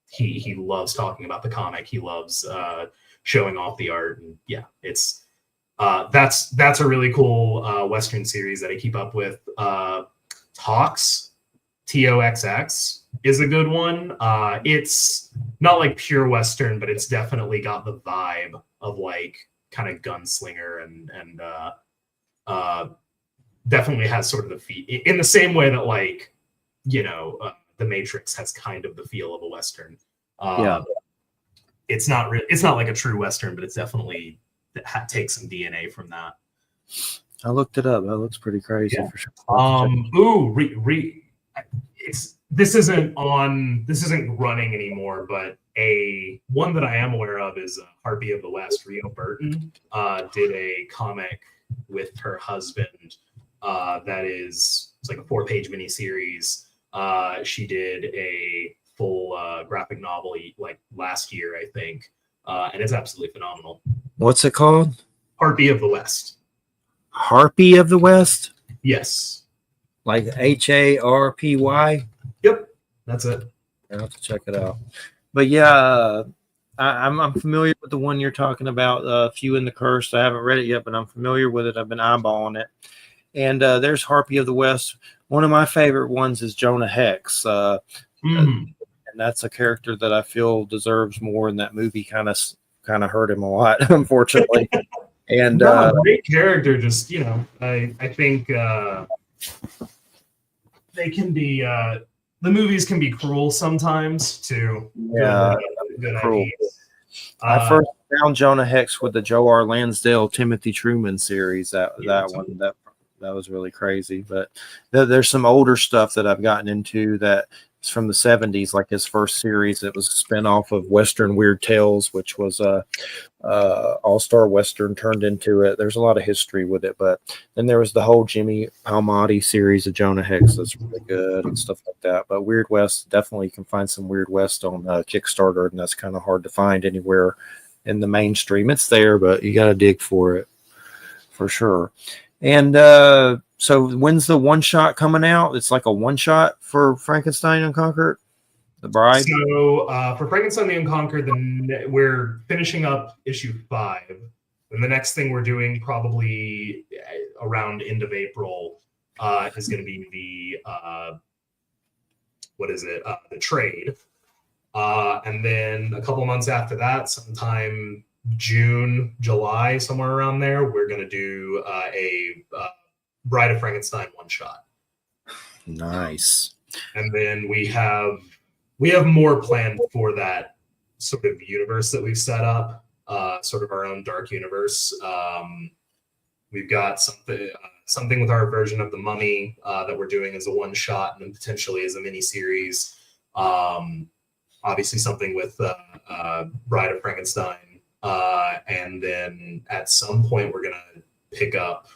he loves talking about the comic. He loves showing off the art, and yeah, it's that's a really cool Western series that I keep up with. Tox, TOXX is a good one. It's not like pure Western, but it's definitely got the vibe of like kind of gunslinger, and definitely has sort of the feel, in the same way that like The Matrix has kind of the feel of a Western. Yeah, it's not like a true Western, but it's definitely takes some DNA from that. I looked it up. That looks pretty crazy for sure. This isn't running anymore, but one that I am aware of is Harpy of the West. Rio Burton did a comic with her husband it's like a 4-page miniseries. She did a full graphic novel like last year, I think, and it's absolutely phenomenal. What's it called? Harpy of the West. Harpy of the West? Yes. Like HARPY? Yep, that's it. I'll have to check it out. But yeah, I'm familiar with the one you're talking about, Few and the Cursed. I haven't read it yet, but I'm familiar with it. I've been eyeballing it. And there's Harpy of the West. One of my favorite ones is Jonah Hex. And that's a character that I feel deserves more, and that movie kind of hurt him a lot, unfortunately. And great character. Just I think they can be the movies can be cruel sometimes too. Yeah, good cruel. ideas. I first found Jonah Hex with the Joe R. Lansdale Timothy Truman series. That was really crazy. But there's some older stuff that I've gotten into that is from the 70s, like his first series. It was a spinoff of Western Weird Tales, which was a all-star Western turned into it. There's a lot of history with it. But then there was the whole Jimmy Palmiotti series of Jonah Hex that's really good and stuff like that. But Weird West, definitely you can find some Weird West on Kickstarter, and that's kind of hard to find anywhere in the mainstream. It's there, but you got to dig for it for sure. And so when's the one shot coming out? It's like a one shot for Frankenstein Unconquered, The Bride. So for Frankenstein the Unconquered, we're finishing up issue 5. And the next thing we're doing, probably around end of April, is going to be the the trade. And then a couple months after that, sometime June, July, somewhere around there, we're going to do a Bride of Frankenstein one shot. Nice. And then we have more planned for that sort of universe that we've set up, sort of our own dark universe. We've got something with our version of the Mummy that we're doing as a one shot and then potentially as a mini series. Obviously something with Bride of Frankenstein. And then at some point we're gonna pick up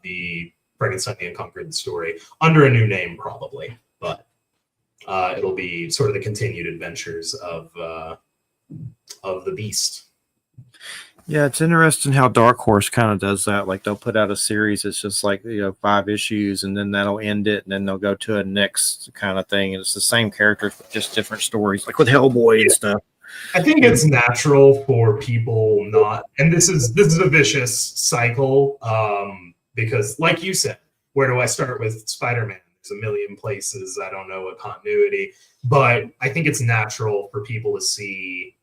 the Frankenstein the Unconquered story under a new name probably, but it'll be sort of the continued adventures of the Beast. Yeah, it's interesting how Dark Horse kind of does that. Like they'll put out a series, it's just like 5 issues, and then that'll end it, and then they'll go to a next kind of thing, and it's the same characters but just different stories, like with Hellboy and stuff. I think it's natural for people not, and this is a vicious cycle, because like you said, where do I start with Spider-Man? There's a million places, I don't know what continuity, but I think it's natural for people to see,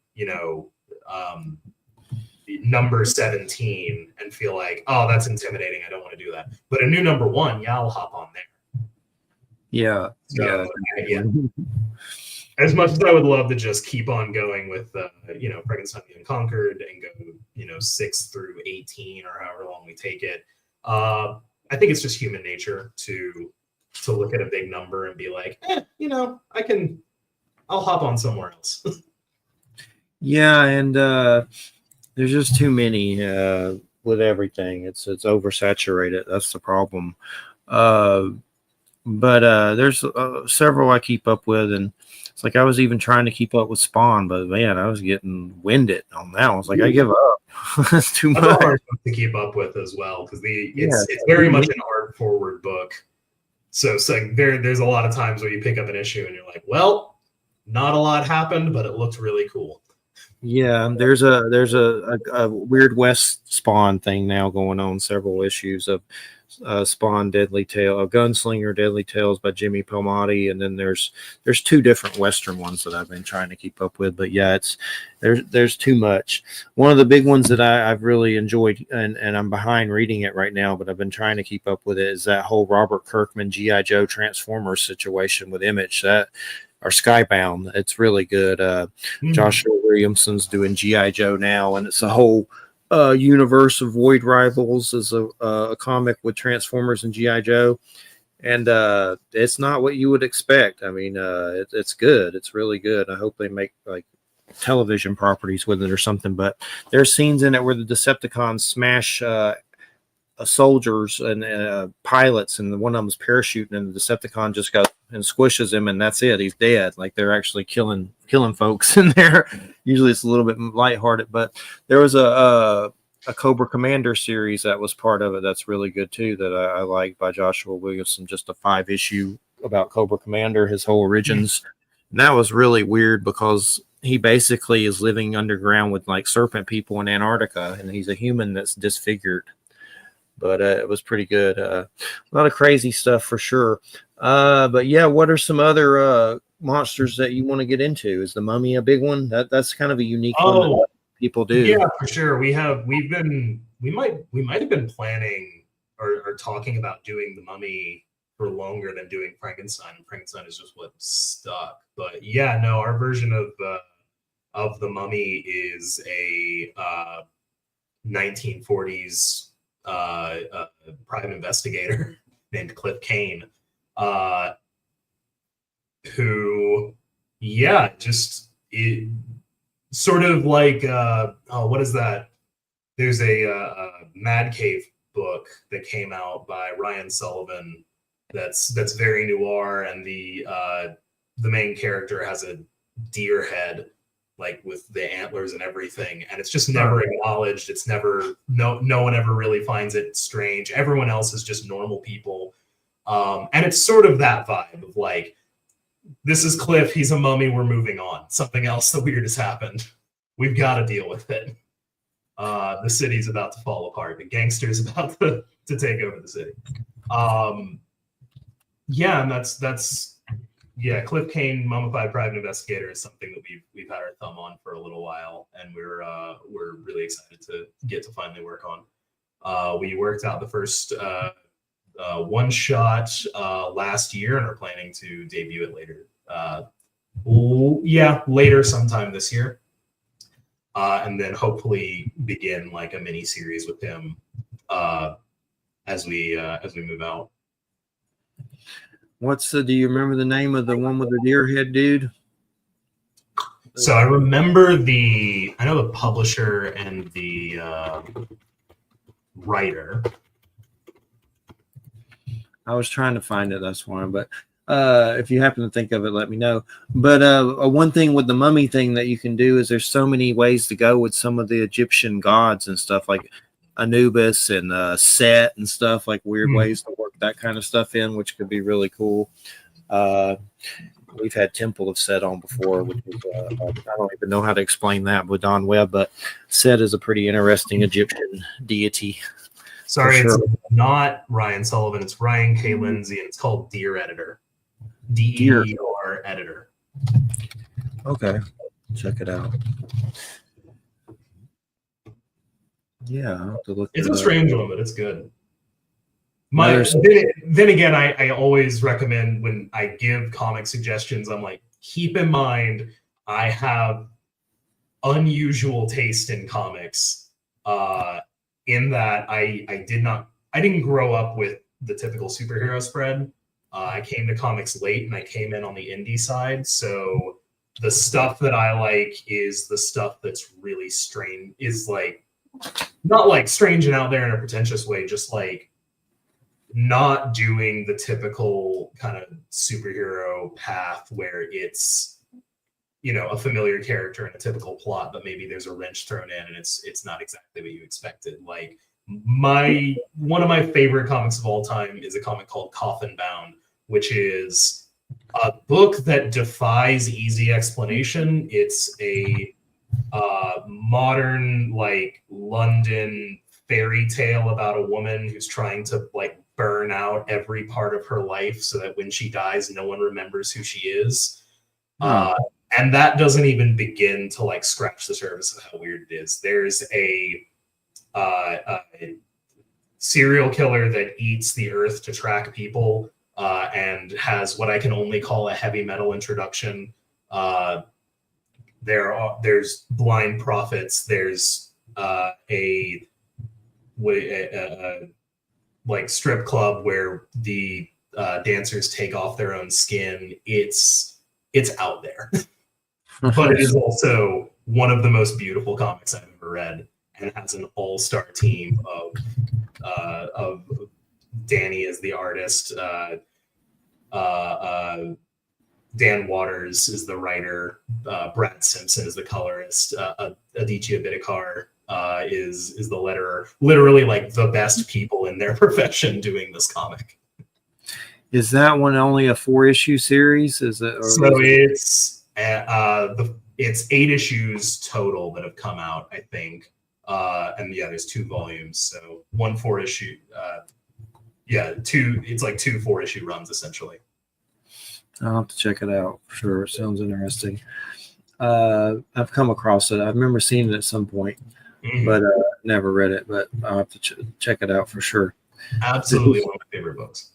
number 17 and feel like, oh, that's intimidating, I don't want to do that. But a new number 1, yeah, I'll hop on there. Yeah. So, yeah. As much as I would love to just keep on going with, Frankenstein the Unconquered and go, 6 through 18 or however long we take it, I think it's just human nature to look at a big number and be like, I'll hop on somewhere else. Yeah, and there's just too many with everything. It's oversaturated. That's the problem. But there's several I keep up with, and it's like I was even trying to keep up with Spawn, but man, I was getting winded on that. I was like, I give up. That's too much. That's a hard one to keep up with as well, because it's very much an art forward book. So it's like there's a lot of times where you pick up an issue and you're like, well, not a lot happened, but it looked really cool. Yeah, there's a Weird West Spawn thing now going on. Several issues of Spawn Deadly Tale, Gunslinger Deadly Tales by Jimmy Palmiotti, and then there's 2 different Western ones that I've been trying to keep up with. But yeah, there's too much. One of the big ones that I've really enjoyed, and I'm behind reading it right now, but I've been trying to keep up with it, is that whole Robert Kirkman G.I. Joe Transformers situation with Image or Skybound. It's really good. Joshua Williamson's doing G.I. Joe now, and it's a whole universe of Void Rivals is a comic with Transformers and G.I. Joe, and it's not what you would expect. I mean, it's good. It's really good. I hope they make like television properties with it or something, but there's scenes in it where the Decepticons smash soldiers and pilots, and one of them's parachuting, and the Decepticon just goes and squishes him, and that's it. He's dead. Like they're actually killing folks in there. Usually it's a little bit lighthearted, but there was a Cobra Commander series that was part of it that's really good too, that I like, by Joshua Williamson, just a 5-issue about Cobra Commander, his whole origins. And that was really weird because he basically is living underground with like serpent people in Antarctica, and he's a human that's disfigured. But it was pretty good. A lot of crazy stuff for sure. But yeah, what are some other monsters that you want to get into? Is the Mummy a big one? That's kind of a unique one that people do. Yeah, for sure. We might have been planning or talking about doing the Mummy for longer than doing Frankenstein. Frankenstein is just what stuck. But yeah, no, our version of the Mummy is a 1940s private investigator named Cliff Kane, who, sort of like, what is that? There's a Mad Cave book that came out by Ryan Sullivan that's very noir, and the main character has a deer head, like with the antlers and everything, and it's just never acknowledged. It's never, no one ever really finds it strange. Everyone else is just normal people, and it's sort of that vibe of like, this is Cliff, he's a mummy, we're moving on. Something else the weird has happened. We've got to deal with it. The city's about to fall apart. The gangster's about to take over the city. And that's yeah, Cliff Kane, Mummified Private Investigator is something that we've had our thumb on for a little while, and we're really excited to get to finally work on. We worked out the first one shot last year, and are planning to debut it later. Later sometime this year, and then hopefully begin like a mini series with him as we move out. Do you remember the name of the one with the deer head dude? So I remember I know the publisher and the writer. I was trying to find it, that's why, but if you happen to think of it, let me know. But one thing with the mummy thing that you can do is there's so many ways to go with some of the Egyptian gods and stuff, like Anubis and Set and stuff, like weird ways to work that kind of stuff in, which could be really cool. We've had Temple of Set on before, which is I don't even know how to explain that with Don Webb, but Set is a pretty interesting Egyptian deity. Sorry, it's not Ryan Sullivan. It's Ryan K. Lindsay, and it's called Deer Editor. DER Editor. Okay, check it out. Yeah, I'll have to look. It's a strange one, but it's good. Then again, I always recommend when I give comic suggestions, I'm like, keep in mind I have unusual taste in comics. In that I didn't grow up with the typical superhero spread. I came to comics late, and I came in on the indie side. So the stuff that I like is the stuff that's really strange, is like not like strange and out there in a pretentious way, just like not doing the typical kind of superhero path where it's, you know, a familiar character and a typical plot, but maybe there's a wrench thrown in and it's not exactly what you expected. Like one of my favorite comics of all time is a comic called Coffin Bound, which is a book that defies easy explanation. It's a modern like London fairy tale about a woman who's trying to like burn out every part of her life so that when she dies, no one remembers who she is. And that doesn't even begin to like scratch the surface of how weird it is. There's a serial killer that eats the earth to track people and has what I can only call a heavy metal introduction. There's blind prophets. There's a like strip club where the dancers take off their own skin. It's out there. But it is also one of the most beautiful comics I've ever read, and it has an all-star team of Danny as the artist, Dan Waters is the writer, Brad Simpson is the colorist, Aditya Bidikar is the letterer. Literally, like the best people in their profession doing this comic. Is that one only a 4-issue series? Is it? So it's 8 issues total that have come out, I think. And yeah, there's 2 volumes, so 1 4-issue. It's like 2 4-issue runs essentially. I'll have to check it out for sure. It sounds interesting. I've come across it. I remember seeing it at some point, but never read it. But I'll have to check it out for sure. Absolutely one of my favorite books.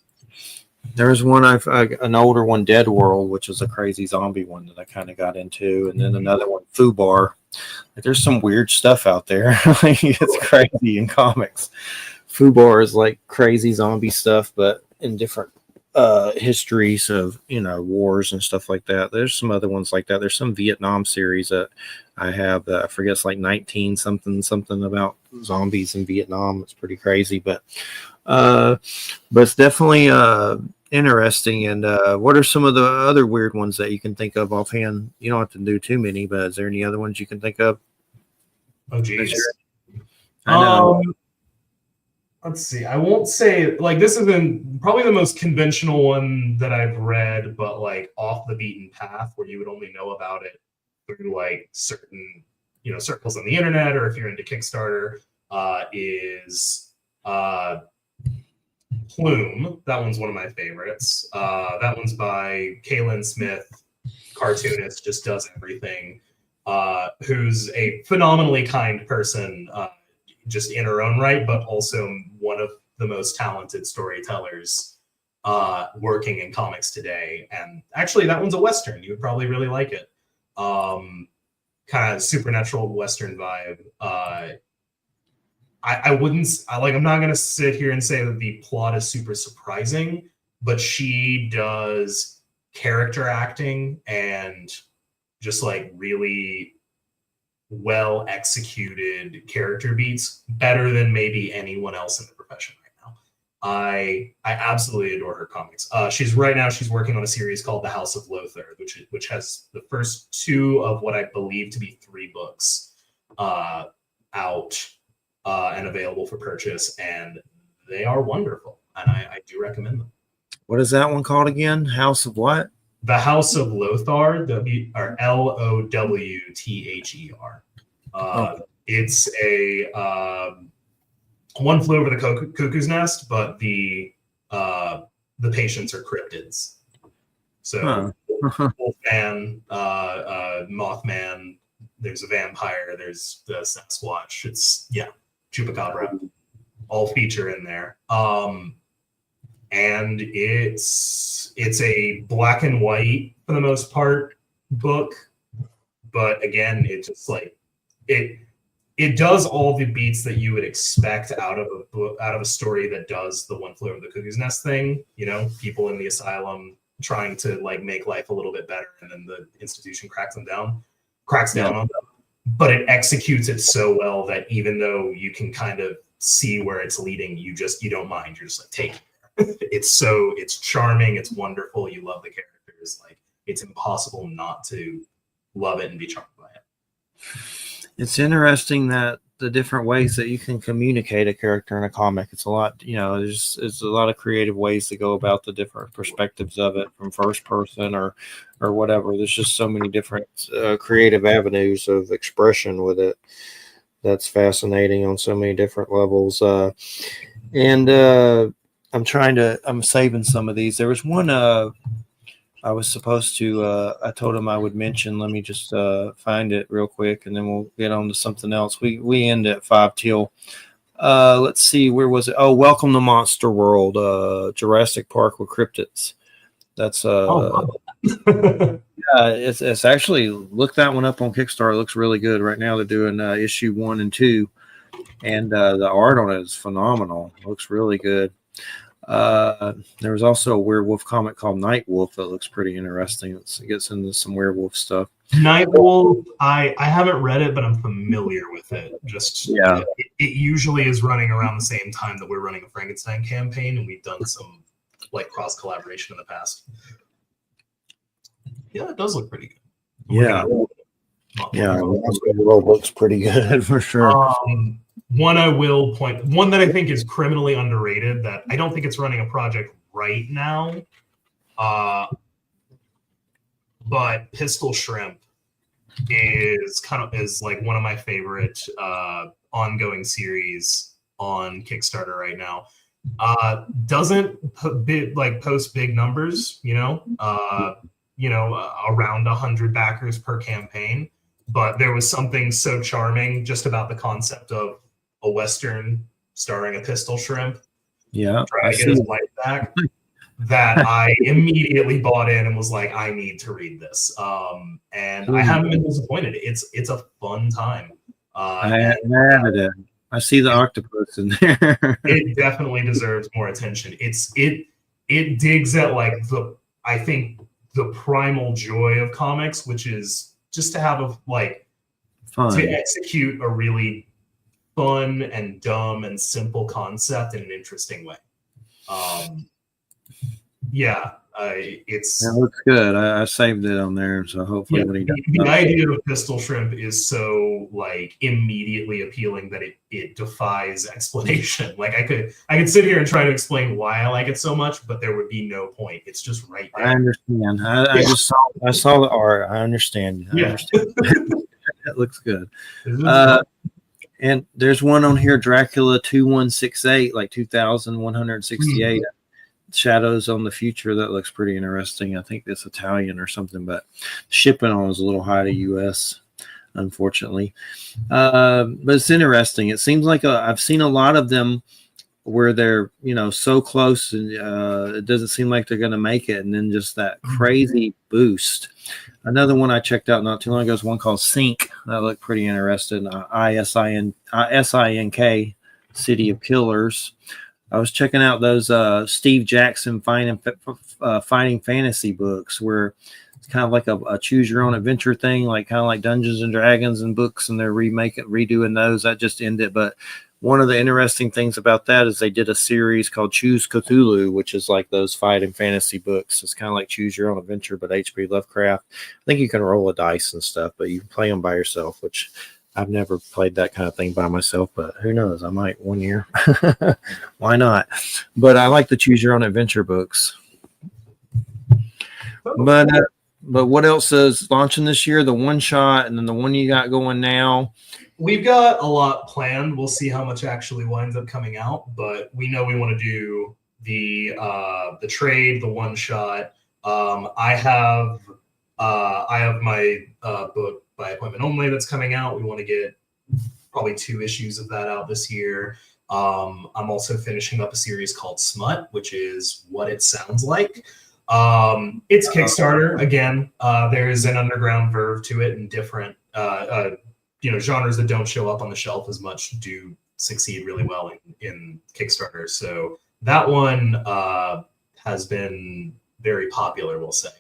There was one an older one, Dead World, which was a crazy zombie one that I kind of got into, and then another one, Fubar. Like, there's some weird stuff out there. It's crazy in comics. Fubar is like crazy zombie stuff, but in different histories of, you know, wars and stuff like that. There's some other ones like that. There's some Vietnam series that I have that I forget, it's like 19 something about zombies in Vietnam. It's pretty crazy, but it's definitely interesting. And what are some of the other weird ones that you can think of offhand? You don't have to do too many, but is there any other ones you can think of? Oh geez. I know. Let's see. I won't say, like, this has been probably the most conventional one that I've read, but like off the beaten path where you would only know about it through like certain, you know, circles on the internet, or if you're into Kickstarter, is Plume. That one's one of my favorites. That one's by Kaylin Smith, cartoonist, just does everything. Who's a phenomenally kind person, just in her own right, but also one of the most talented storytellers working in comics today. And actually, that one's a Western. You would probably really like it. Kind of supernatural Western vibe. I'm not going to sit here and say that the plot is super surprising, but she does character acting and just like really well executed character beats better than maybe anyone else in the profession right now. I absolutely adore her comics. She's working on a series called The House of Lothar, which has the first 2 of what I believe to be 3 books out and available for purchase, and they are wonderful, and I do recommend them. What is that one called again? House of what? The House of Lothar, Lowther. It's a One Flew Over the Cuckoo's Nest, but the patients are cryptids. So Wolfman, Mothman, there's a vampire, there's the Sasquatch. It's Chupacabra, all feature in there. And it's a black and white for the most part book, but again, it just like it does all the beats that you would expect out of a story that does the One Flew Over the Cuckoo's Nest thing. You know, people in the asylum trying to like make life a little bit better, and then the institution cracks down on them. But it executes it so well that even though you can kind of see where it's leading, you don't mind. You're just like, take it. It's charming. It's wonderful. You love the characters. Like, it's impossible not to love it and be charmed by it. It's interesting that the different ways that you can communicate a character in a comic. It's a lot, there's a lot of creative ways to go about the different perspectives of it, from first person or whatever. There's just so many different creative avenues of expression with it. That's fascinating on so many different levels. And I'm saving some of these. There was one I was supposed to, I told him I would mention. Let me just find it real quick, and then we'll get on to something else. We end at 5 till. Let's see, where was it? Oh, Welcome to Monster World, Jurassic Park with cryptids. That's it's actually, look that one up on Kickstarter. It looks really good right now. They're doing issue 1 and 2, and the art on it is phenomenal. It looks really good. There was also a werewolf comic called Night Wolf that looks pretty interesting. It gets into some werewolf stuff. Night Wolf, I haven't read it, but I'm familiar with it. It usually is running around the same time that we're running a Frankenstein campaign, and we've done some like cross collaboration in the past. Yeah, it does look pretty good. The world looks pretty good for sure. One that I think is criminally underrated, that I don't think it's running a project right now, but Pistol Shrimp is like one of my favorite ongoing series on Kickstarter right now. Doesn't post big numbers, around 100 backers per campaign, but there was something so charming just about the concept of a Western starring a pistol shrimp trying to get his life back, that I immediately bought in and was like, I need to read this. And I haven't been disappointed. It's a fun time. I see the octopus in there. It definitely deserves more attention. It digs at I think the primal joy of comics, which is just to have to execute a really fun and dumb and simple concept in an interesting way. It looks good. I saved it on there, so hopefully when he does the idea of Pistol Shrimp is so immediately appealing that it defies explanation. I could sit here and try to explain why I like it so much, but there would be no point. It's just right there. I understand. I saw the art. I understand. I understand. It looks good. And there's one on here, Dracula 2168, like 2168. Shadows on the Future. That looks pretty interesting. I think it's Italian or something, but shipping on was a little high to US, unfortunately. But it's interesting. It seems like I've seen a lot of them where they're, so close and it doesn't seem like they're going to make it. And then just that crazy boost. Another one I checked out not too long ago is one called Sink. That looked pretty interesting. SINK, City of Killers. I was checking out those Steve Jackson fighting fantasy books where it's kind of like a choose your own adventure thing, like kind of like Dungeons and Dragons and books, and they're redoing those. That just ended. But one of the interesting things about that is they did a series called Choose Cthulhu, which is like those fighting fantasy books. It's kind of like choose your own adventure, but H.P. Lovecraft. I think you can roll a dice and stuff, but you can play them by yourself, which I've never played that kind of thing by myself, but who knows? I might one year. Why not? But I like the choose your own adventure books. But what else is launching this year? The one shot, and then the one you got going now. We've got a lot planned. We'll see how much actually winds up coming out, but we know we want to do the trade, the one shot. I have my book By Appointment Only that's coming out. We want to get probably 2 issues of that out this year. I'm also finishing up a series called Smut, which is what it sounds like. It's Kickstarter again. There is an underground verve to it, and different genres that don't show up on the shelf as much do succeed really well in Kickstarter. So that one has been very popular, we'll say.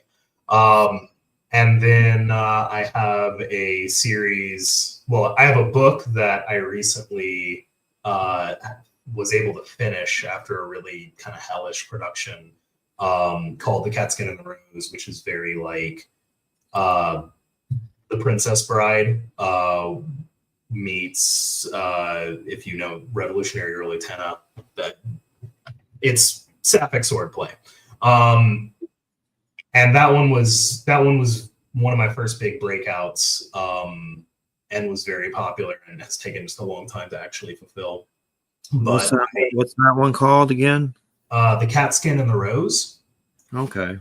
And then I have a series. Well, I have a book that I recently was able to finish after a really kind of hellish production called The Cat Skin and the Rose, which is very like The Princess Bride meets, if you know Revolutionary Early Tenna, that it's sapphic swordplay. And that one was one of my first big breakouts, and was very popular and has taken just a long time to actually fulfill. But what's that one called again? The Cat Skin and the Rose. Okay.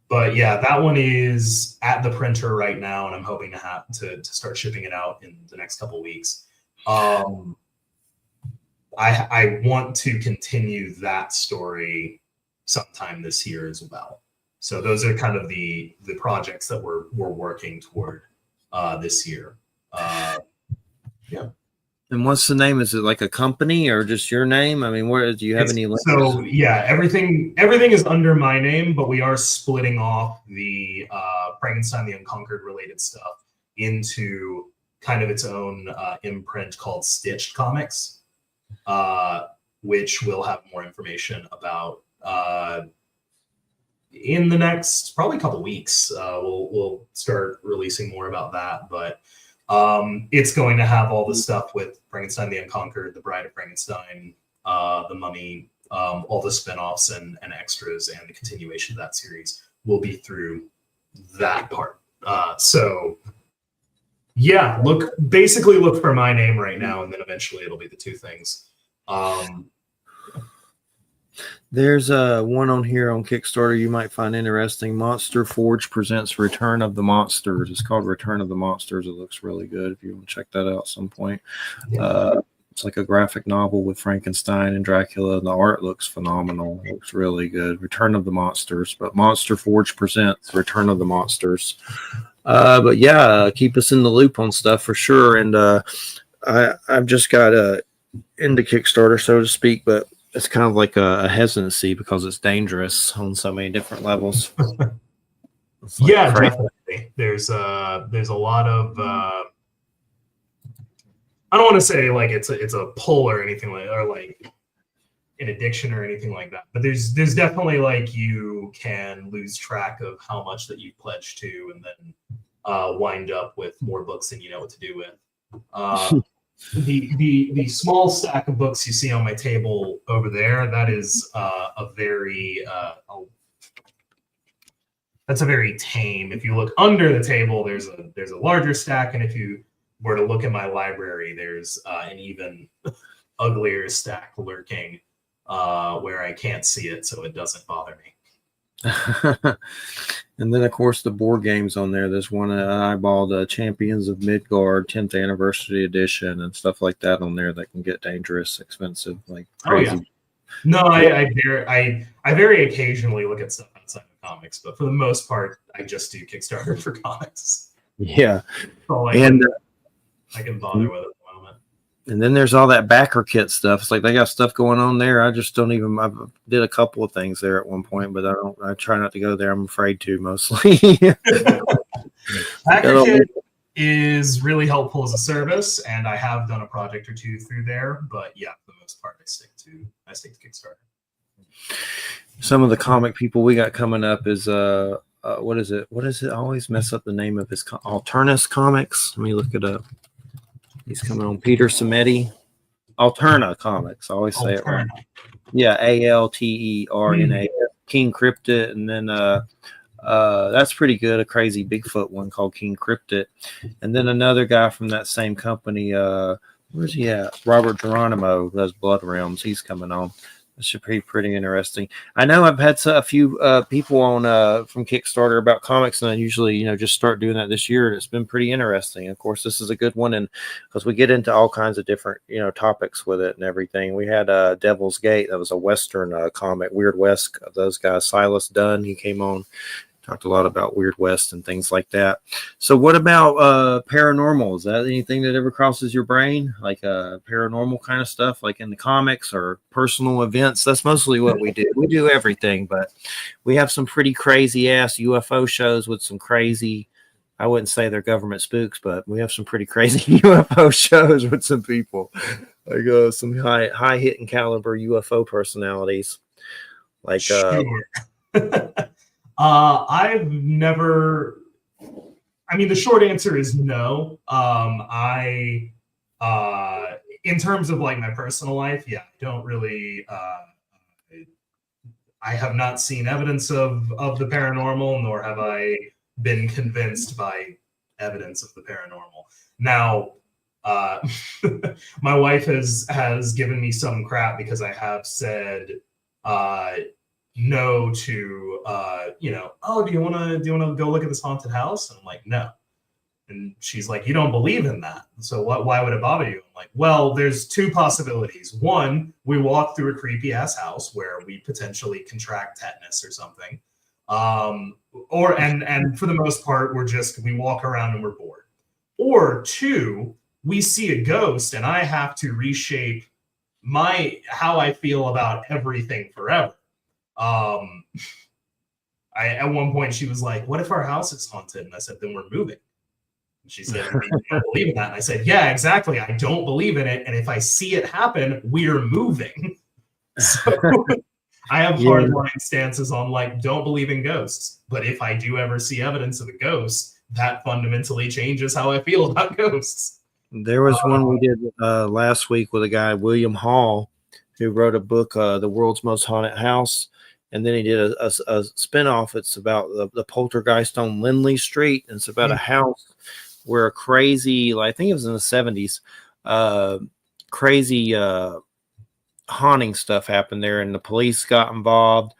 But yeah, that one is at the printer right now, and I'm hoping to have to start shipping it out in the next couple of weeks. I want to continue that story sometime this year as well. So those are kind of the projects that we're working toward this year. Yeah. And what's the name? Is it like a company or just your name? I mean, where do you have any links? So yeah, everything is under my name, but we are splitting off the Frankenstein the Unconquered related stuff into kind of its own imprint called Stitched Comics, which we'll have more information about in the next probably couple weeks. We'll start releasing more about that, but it's going to have all the stuff with Frankenstein the Unconquered, The Bride of Frankenstein, The Mummy, all the spinoffs and extras, and the continuation of that series will be through that part. So yeah, look for my name right now, and then eventually it'll be the two things. There's one on here on Kickstarter you might find interesting. Monster Forge presents Return of the Monsters. It's called Return of the Monsters. It looks really good if you want to check that out at some point. It's like a graphic novel with Frankenstein and Dracula, and the art looks phenomenal. It looks really good. Return of the Monsters. But Monster Forge presents Return of the Monsters. But yeah, keep us in the loop on stuff for sure. And I've just got into Kickstarter, so to speak, but it's kind of like a hesitancy because it's dangerous on so many different levels. Yeah, definitely. There's a lot of I don't want to say like it's a pull or anything like, or like an addiction or anything like that, but there's definitely like you can lose track of how much that you've pledged to, and then wind up with more books than you know what to do with. The small stack of books you see on my table over there, that is that's a very tame. If you look under the table, there's a larger stack, and if you were to look in my library, there's an even uglier stack lurking where I can't see it, so it doesn't bother me. And then, of course, the board games on there. There's one I eyeballed, Champions of Midgard 10th Anniversary Edition and stuff like that on there that can get dangerous, expensive, like crazy. Oh, yeah. No, I very occasionally look at stuff outside of comics, but for the most part, I just do Kickstarter for comics. Yeah. So I can bother with it at the moment. And then there's all that backer kit stuff. It's like they got stuff going on there. I just don't even. I did a couple of things there at one point, but I try not to go there. I'm afraid to mostly. Backer kit is really helpful as a service, and I have done a project or two through there. But yeah, for the most part, I stick to Kickstarter. Some of the comic people we got coming up is what is it? I always mess up the name of his Alternus Comics. Let me look it up. He's coming on Peter Samedi. Alterna Comics. I always say it right. Yeah, Alterna. King Cryptid, and then that's pretty good. A crazy Bigfoot one called King Cryptid, and then another guy from that same company. Where's he at? Robert Geronimo does Blood Realms. He's coming on. It should be pretty interesting. I know I've had a few people on from Kickstarter about comics, and I usually, just start doing that this year. It's been pretty interesting. Of course, this is a good one, and because we get into all kinds of different, topics with it and everything. We had Devil's Gate. That was a Western comic, Weird West. Those guys, Silas Dunn, he came on. Talked a lot about Weird West and things like that. So what about paranormal? Is that anything that ever crosses your brain? Like paranormal kind of stuff, like in the comics or personal events? That's mostly what we do. We do everything, but we have some pretty crazy ass UFO shows with some crazy, I wouldn't say they're government spooks, but we have some pretty crazy UFO shows with some people. Like some high hitting caliber UFO personalities. Like sure. I've never. I mean, the short answer is no. In terms of like my personal life, yeah, I don't really. I have not seen evidence of the paranormal, nor have I been convinced by evidence of the paranormal. Now, my wife has given me some crap because I have said. No to oh, do you want to go look at this haunted house? And I'm like, no. And she's like, you don't believe in that, so why would it bother you? I'm like, well, there's two possibilities. One, we walk through a creepy ass house where we potentially contract tetanus or something, and for the most part we walk around and we're bored. Or two, we see a ghost and I have to reshape how I feel about everything forever. At one point she was like, what if our house is haunted? And I said, then we're moving. And she said, you don't believe in that? And I said, yeah, exactly. I don't believe in it. And if I see it happen, we're moving. So I have hardline stances on like, don't believe in ghosts. But if I do ever see evidence of a ghost, that fundamentally changes how I feel about ghosts. There was one we did last week with a guy, William Hall, who wrote a book, The World's Most Haunted House. And then he did a spinoff. It's about the poltergeist on Lindley Street. And it's about a house where a crazy, I think it was in the 70s, crazy haunting stuff happened there. And the police got involved.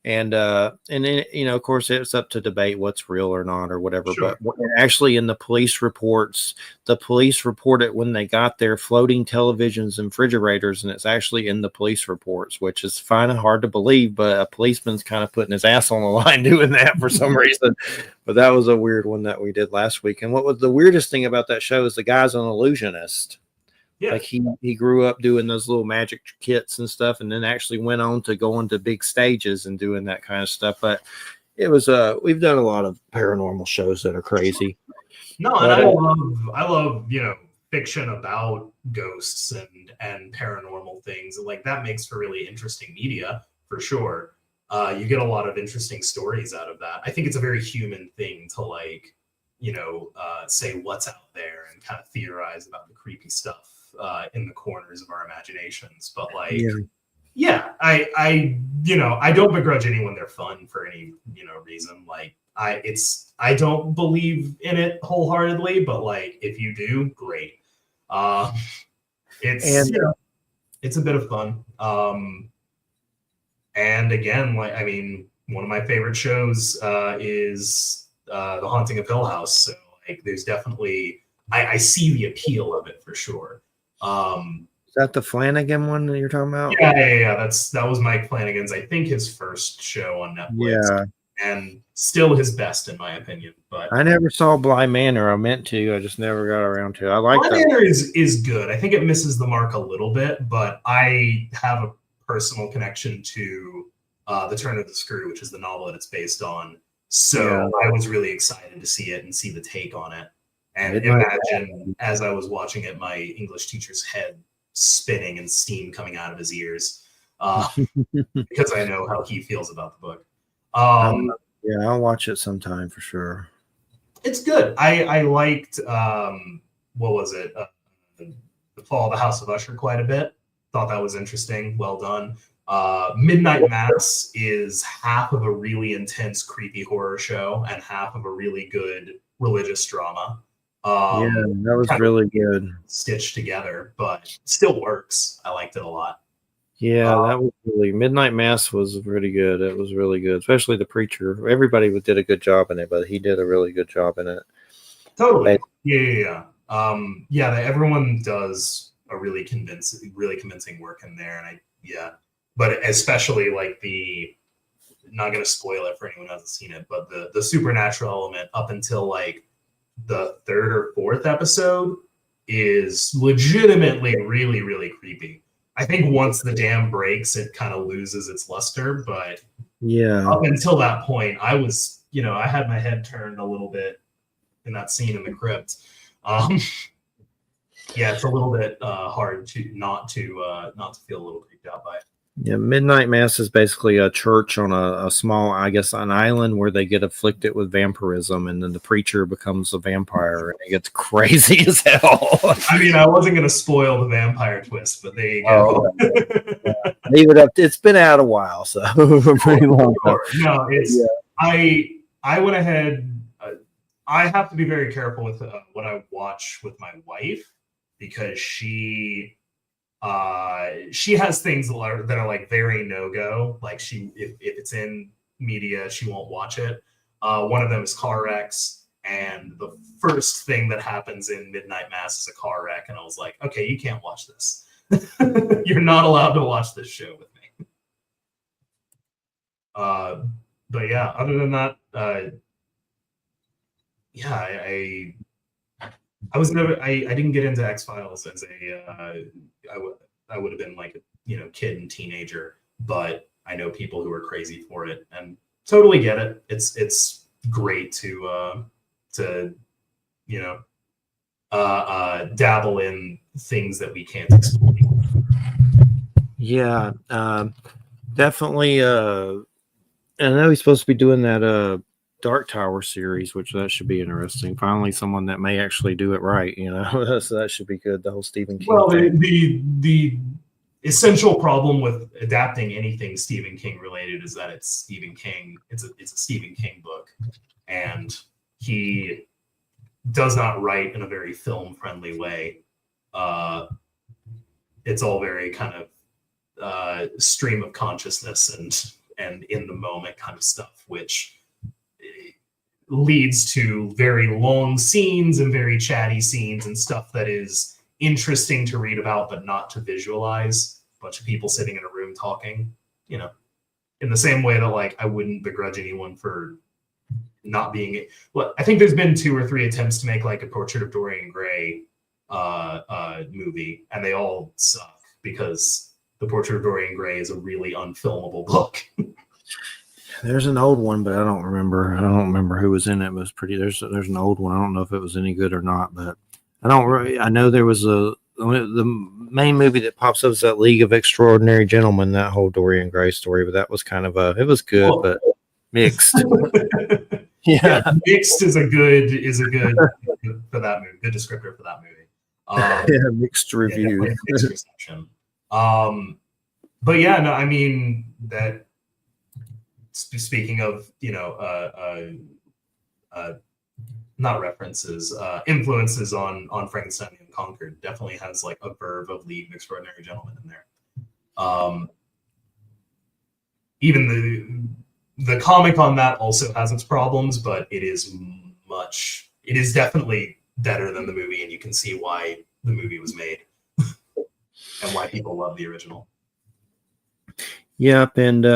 And then, of course, it's up to debate what's real or not or whatever. Sure. But actually in the police reports, the police reported when they got there floating televisions and refrigerators, and it's actually in the police reports, which is kind of hard to believe. But a policeman's kind of putting his ass on the line doing that for some reason. But that was a weird one that we did last week. And what was the weirdest thing about that show is the guy's an illusionist. Yeah. Like he grew up doing those little magic kits and stuff, and then actually went on to go into big stages and doing that kind of stuff. But it was we've done a lot of paranormal shows that are crazy. No, and I love fiction about ghosts and paranormal things. Like that makes for really interesting media for sure. You get a lot of interesting stories out of that. I think it's a very human thing to say what's out there and kind of theorize about the creepy stuff in the corners of our imaginations. But I don't begrudge anyone their fun for any reason. Like I don't believe in it wholeheartedly, but like if you do, great. It's And it's a bit of fun. And again, like I mean, one of my favorite shows is The Haunting of Hill House. So like, there's definitely I see the appeal of it for sure. is that the Flanagan one that you're talking about? Yeah. That was Mike Flanagan's, I think, his first show on Netflix. Yeah. And still his best in my opinion. But I never saw Bly Manor. I meant to. I just never got around to it. I like Bly that. Manor is good. I think it misses the mark a little bit, but I have a personal connection to The Turn of the Screw, which is the novel that it's based on. So I was really excited to see it and see the take on it. And imagine as I was watching it, my English teacher's head spinning and steam coming out of his ears because I know how he feels about the book. Yeah, I'll watch it sometime for sure. It's good. I liked what was it? The Fall of the House of Usher quite a bit. Thought that was interesting. Well done. Midnight Mass is half of a really intense, creepy horror show and half of a really good religious drama. Yeah, that was really good. Stitched together, but still works. I liked it a lot. Yeah, that was really Midnight Mass was pretty good. It was really good, especially the preacher. Everybody did a good job in it, but he did a really good job in it. Totally. Yeah. Everyone does a really convincing work in there, and but especially like not going to spoil it for anyone who hasn't seen it, but the supernatural element up until like the third or fourth episode is legitimately really, really creepy. I think once the dam breaks, it kind of loses its luster, but up until that point, I was, I had my head turned a little bit in that scene in the crypt. It's a little bit hard to not to feel a little creeped out by it. Yeah, Midnight Mass is basically a church on a small, I guess, an island where they get afflicted with vampirism, and then the preacher becomes a vampire, and it gets crazy as hell. I mean, I wasn't going to spoil the vampire twist, but there you go. Leave it up. It's been out a while, so pretty long time. No, I went ahead. I have to be very careful with what I watch with my wife because she has things that are like very no-go. Like if it's in media, she won't watch it. One of them is car wrecks, and the first thing that happens in Midnight Mass is a car wreck, and I was like, okay, you can't watch this. You're not allowed to watch this show with me. But yeah, other than that, I was never. I didn't get into X-Files as I would have been like a kid and teenager, but I know people who are crazy for it and totally get it. It's great to dabble in things that we can't explain. Yeah, definitely. I know he's supposed to be doing that Dark Tower series, which that should be interesting. Finally, someone that may actually do it right, so that should be good. The whole Stephen King. Well, the essential problem with adapting anything Stephen King related is that it's Stephen King. It's a Stephen King book, and he does not write in a very film friendly way. It's all very kind of stream of consciousness and in the moment kind of stuff, which leads to very long scenes and very chatty scenes and stuff that is interesting to read about but not to visualize. A bunch of people sitting in a room talking, in the same way that like I wouldn't begrudge anyone for not being. Well, I think there's been 2 or 3 attempts to make like a Portrait of Dorian Gray movie, and they all suck because the Portrait of Dorian Gray is a really unfilmable book. There's an old one, but I don't remember who was in it. It was pretty. There's an old one. I don't know if it was any good or not, but I know there was the main movie that pops up is that League of Extraordinary Gentlemen, that whole Dorian Gray story, but that was kind of it was good, but mixed. Yeah, mixed is a good for that movie. Good descriptor for that movie. Mixed review. Mixed reception. But yeah, no, I mean that. Speaking of not references, influences on Frankenstein the Unconquered. Definitely has like a verve of League of Extraordinary Gentlemen in there. Even the comic on that also has its problems, but it is definitely better than the movie, and you can see why the movie was made and why people love the original. Yep, and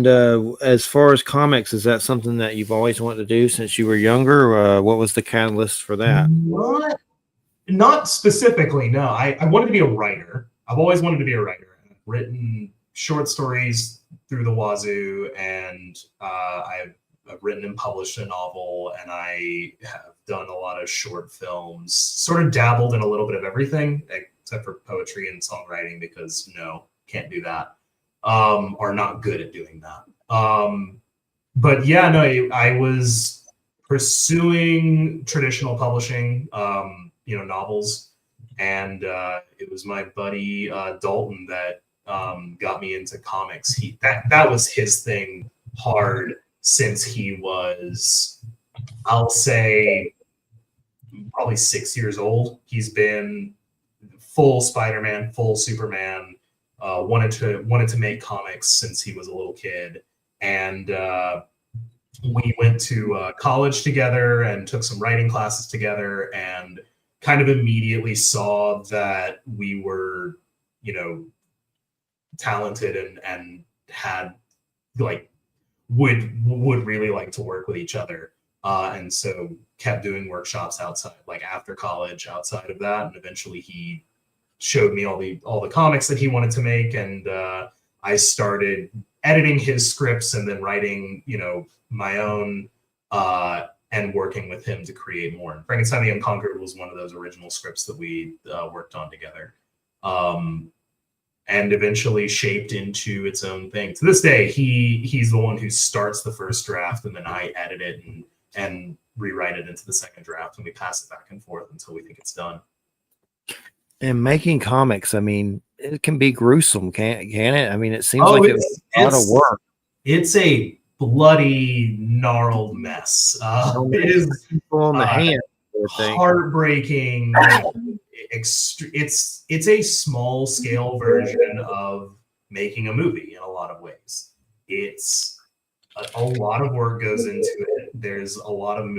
as far as comics, is that something that you've always wanted to do since you were younger? What was the catalyst for that? Not specifically, no. I wanted to be a writer. I've always wanted to be a writer. I've written short stories through the wazoo, and I've written and published a novel, and I have done a lot of short films, sort of dabbled in a little bit of everything, except for poetry and songwriting, because no, can't do that. Are not good at doing that. But yeah, no, I was pursuing traditional publishing, novels, and it was my buddy Dalton that got me into comics. That was his thing hard since he was, I'll say, probably 6 years old. He's been full Spider-Man, full Superman. Wanted to make comics since he was a little kid, and we went to college together and took some writing classes together, and kind of immediately saw that we were, talented and had like would really like to work with each other, and so kept doing workshops outside, like after college, outside of that, and eventually he showed me all the comics that he wanted to make, and I started editing his scripts and then writing, my own, and working with him to create more. And Frankenstein the Unconquered was one of those original scripts that we worked on together, and eventually shaped into its own thing. To this day, he's the one who starts the first draft, and then I edit it and rewrite it into the second draft, and we pass it back and forth until we think it's done. And making comics, I mean, it can be gruesome, can it? I mean, it seems like it's a lot of work. It's a bloody, gnarled mess. It is people in the hand, heartbreaking. It's a small scale version of making a movie in a lot of ways. It's a lot of work goes into it. There's a lot of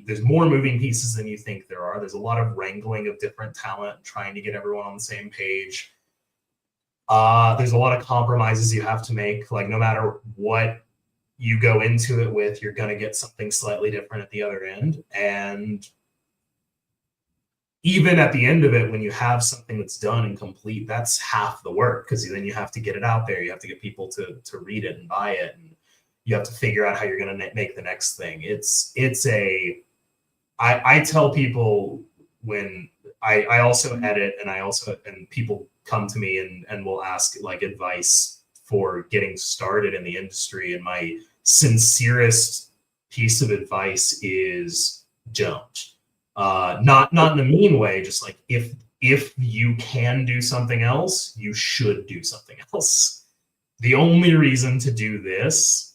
there's more moving pieces than you think there are. There's a lot of wrangling of different talent, trying to get everyone on the same page. There's a lot of compromises you have to make. Like, no matter what you go into it with, you're going to get something slightly different at the other end. And even at the end of it, when you have something that's done and complete, that's half the work, because then you have to get it out there. You have to get people to read it and buy it, and you have to figure out how you're going to make the next thing. I tell people, when I also edit, and people come to me and will ask like advice for getting started in the industry. And my sincerest piece of advice is don't. Not in a mean way, just like if you can do something else, you should do something else. The only reason to do this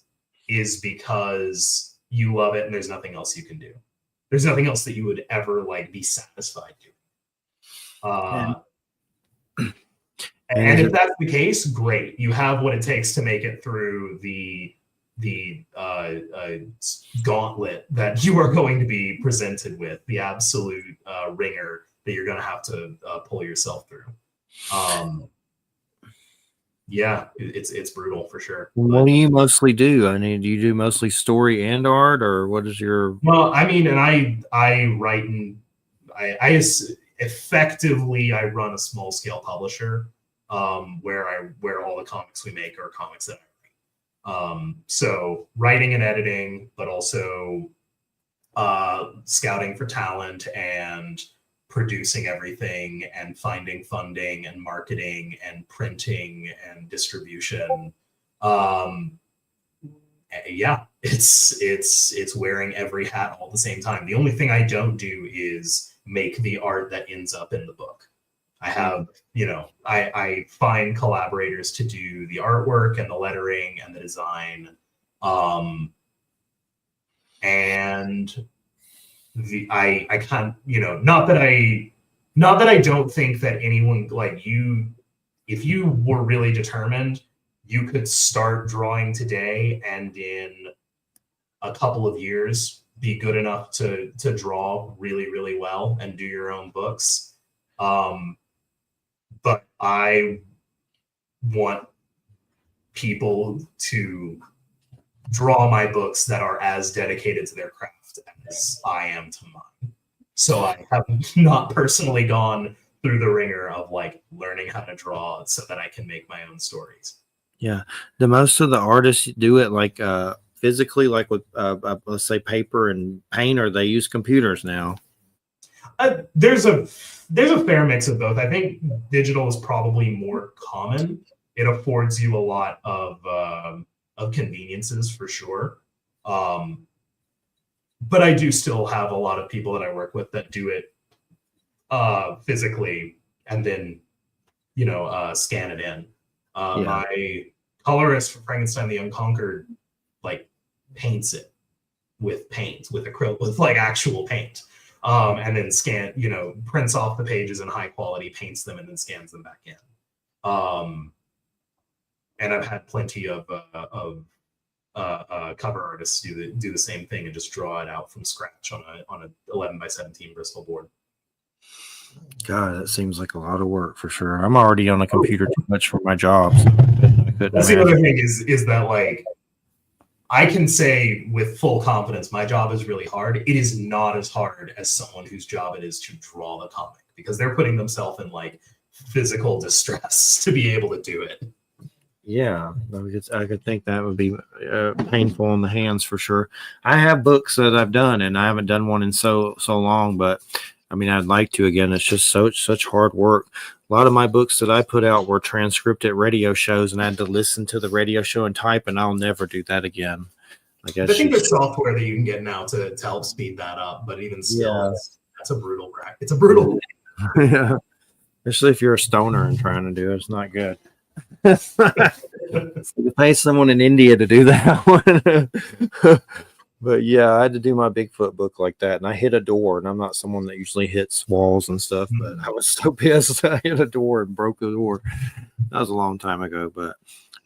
is because you love it and there's nothing else you can do. There's nothing else that you would ever like be satisfied doing. And if that's the case, great. You have what it takes to make it through the gauntlet that you are going to be presented with, the absolute ringer that you're going to have to pull yourself through. Yeah, it's brutal for sure. What do you mostly do? I mean, do you do mostly story and art, or what is your? Well, I mean, and I write, and I effectively I run a small scale publisher, where all the comics we make are comics that I write. So writing and editing, but also scouting for talent and producing everything and finding funding and marketing and printing and distribution. Yeah, it's wearing every hat all at the same time. The only thing I don't do is make the art that ends up in the book. I have, I find collaborators to do the artwork and the lettering and the design. and I can't, not that I don't think that anyone like you, if you were really determined, you could start drawing today and in a couple of years be good enough to draw really, really well and do your own books. But I want people to draw my books that are as dedicated to their craft as I am to mine. So I have not personally gone through the ringer of like learning how to draw so that I can make my own stories. Yeah. The most of the artists do it like physically, like with let's say paper and paint, or they use computers now. There's a fair mix of both. I think digital is probably more common. It affords you a lot of conveniences for sure. But I do still have a lot of people that I work with that do it physically and then, scan it in. My colorist for Frankenstein the Unconquered, like, paints it with paint, with acrylic, with like actual paint. And then prints off the pages in high quality, paints them, and then scans them back in. And I've had plenty of cover artists do the same thing and just draw it out from scratch on a 11x17 Bristol board. God, that seems like a lot of work for sure. I'm already on a computer too much for my job. So I couldn't That's the other thing is that, like, I can say with full confidence, my job is really hard. It is not as hard as someone whose job it is to draw the comic, because they're putting themselves in like physical distress to be able to do it. Yeah, I could think that would be painful on the hands for sure. I have books that I've done, and I haven't done one in so long, but I mean, I'd like to again. It's just such hard work. A lot of my books that I put out were transcribed at radio shows, and I had to listen to the radio show and type, and I'll never do that again. I think there's software that you can get now to help speed that up, but even still, that's a brutal practice. It's a brutal. Yeah, especially if you're a stoner and trying to do it, it's not good. You pay someone in India to do that one. But yeah, I had to do my Bigfoot book like that, and I hit a door, and I'm not someone that usually hits walls and stuff, but I was so pissed. I hit a door and broke the door. That was a long time ago,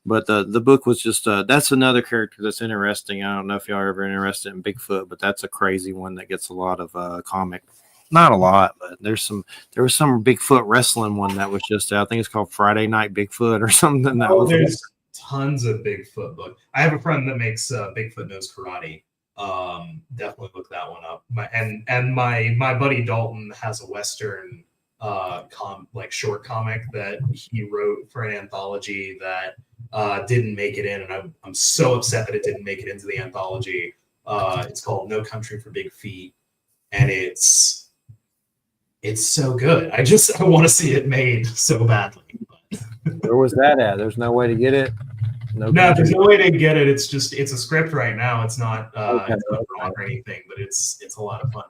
but the book was just that's another character that's interesting. I don't know if y'all are ever interested in Bigfoot, but that's a crazy one that gets a lot of comic. Not a lot, but there was some Bigfoot wrestling one that was just I think it's called Friday Night Bigfoot or something. There's tons of Bigfoot books. I have a friend that makes Bigfoot Knows Karate. Definitely look that one up. My buddy Dalton has a Western short comic that he wrote for an anthology that didn't make it in, and I'm so upset that it didn't make it into the anthology. It's called No Country for Big Feet, and it's so good. I want to see it made so badly. Where was that at? There's no way to get it. No, there's no way to get it. It's a script right now. It's not it's not wrong or anything, but it's a lot of fun.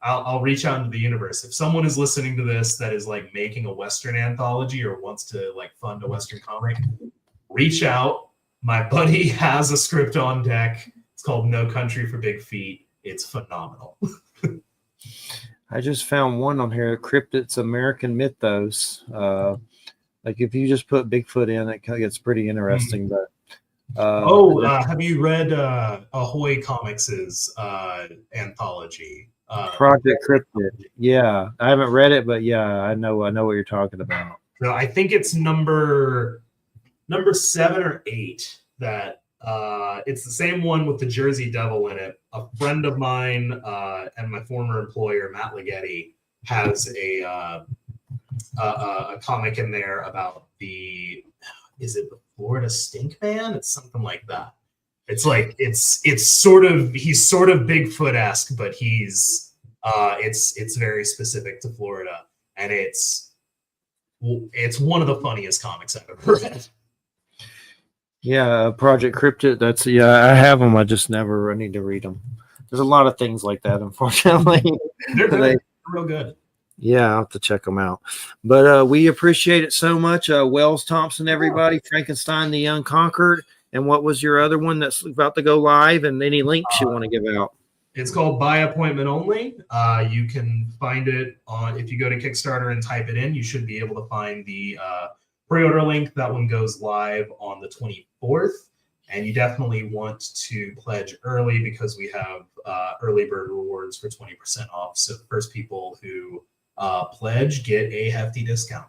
I'll reach out into the universe. If someone is listening to this that is like making a Western anthology or wants to like fund a Western comic, reach out. My buddy has a script on deck. It's called No Country for Big Feet. It's phenomenal. I just found one on here, Cryptids American Mythos. Like if you just put Bigfoot in, it gets pretty interesting. But have you read Ahoy Comics' anthology? Project Cryptid. Yeah, I haven't read it, but yeah, I know what you're talking about. So I think it's number 7 or 8 that it's the same one with the Jersey Devil in it. A friend of mine and my former employer, Matt Ligeti, has a comic in there about is it the Florida Stink Man? It's something like that. It's like he's sort of Bigfoot-esque, but it's very specific to Florida, and it's one of the funniest comics I've ever read. Yeah, Project Cryptid. I have them. I just never need to read them. There's a lot of things like that, unfortunately. They're good. They're real good. Yeah, I'll have to check them out. But we appreciate it so much. Wells Thompson, everybody. Frankenstein the Unconquered. And what was your other one that's about to go live? And any links you want to give out? It's called By Appointment Only. You can find it on, if you go to Kickstarter and type it in, you should be able to find the pre-order link. That one goes live on the 24th. And you definitely want to pledge early because we have early bird rewards for 20% off. So the first people who pledge get a hefty discount.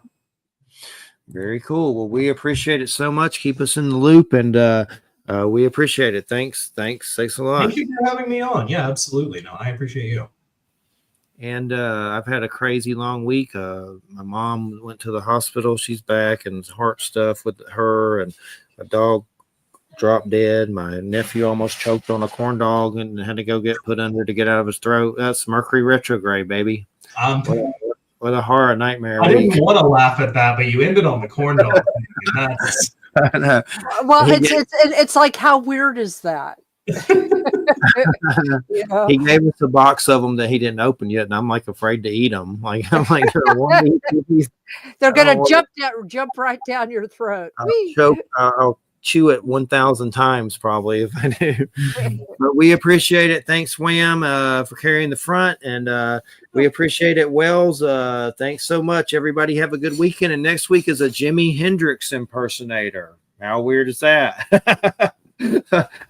Very cool. Well, we appreciate it so much. Keep us in the loop, and we appreciate it. Thanks a lot. Thank you for having me on. Yeah, absolutely. No, I appreciate you. And I've had a crazy long week. My mom went to the hospital. She's back, and heart stuff with her, and a dog dropped dead. My nephew almost choked on a corn dog and had to go get put under to get out of his throat. That's Mercury retrograde, baby. What a horror nightmare. I didn't want to laugh at that, but you ended on the corn dog. That's... I know. Well, it's like, how weird is that? Yeah. He gave us a box of them that he didn't open yet, and I'm like afraid to eat them. Like I'm like, they're gonna jump right down your throat. I'll chew it 1,000 times probably if I do. But we appreciate it. Thanks, Wham, for carrying the front, and we appreciate it, Wells. Thanks so much, everybody. Have a good weekend. And next week is a Jimi Hendrix impersonator. How weird is that?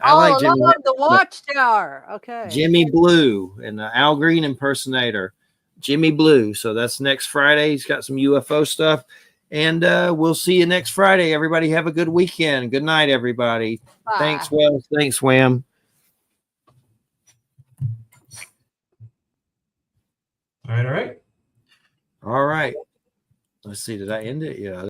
I like Jimmy. The Watchtower. Okay. Jimmy Blue and the Al Green impersonator, Jimmy Blue. So that's next Friday. He's got some UFO stuff. And we'll see you next Friday. Everybody have a good weekend. Good night, everybody. Bye. Thanks, Wells. Thanks, Wham. All right. All right. Let's see. Did I end it? Yeah.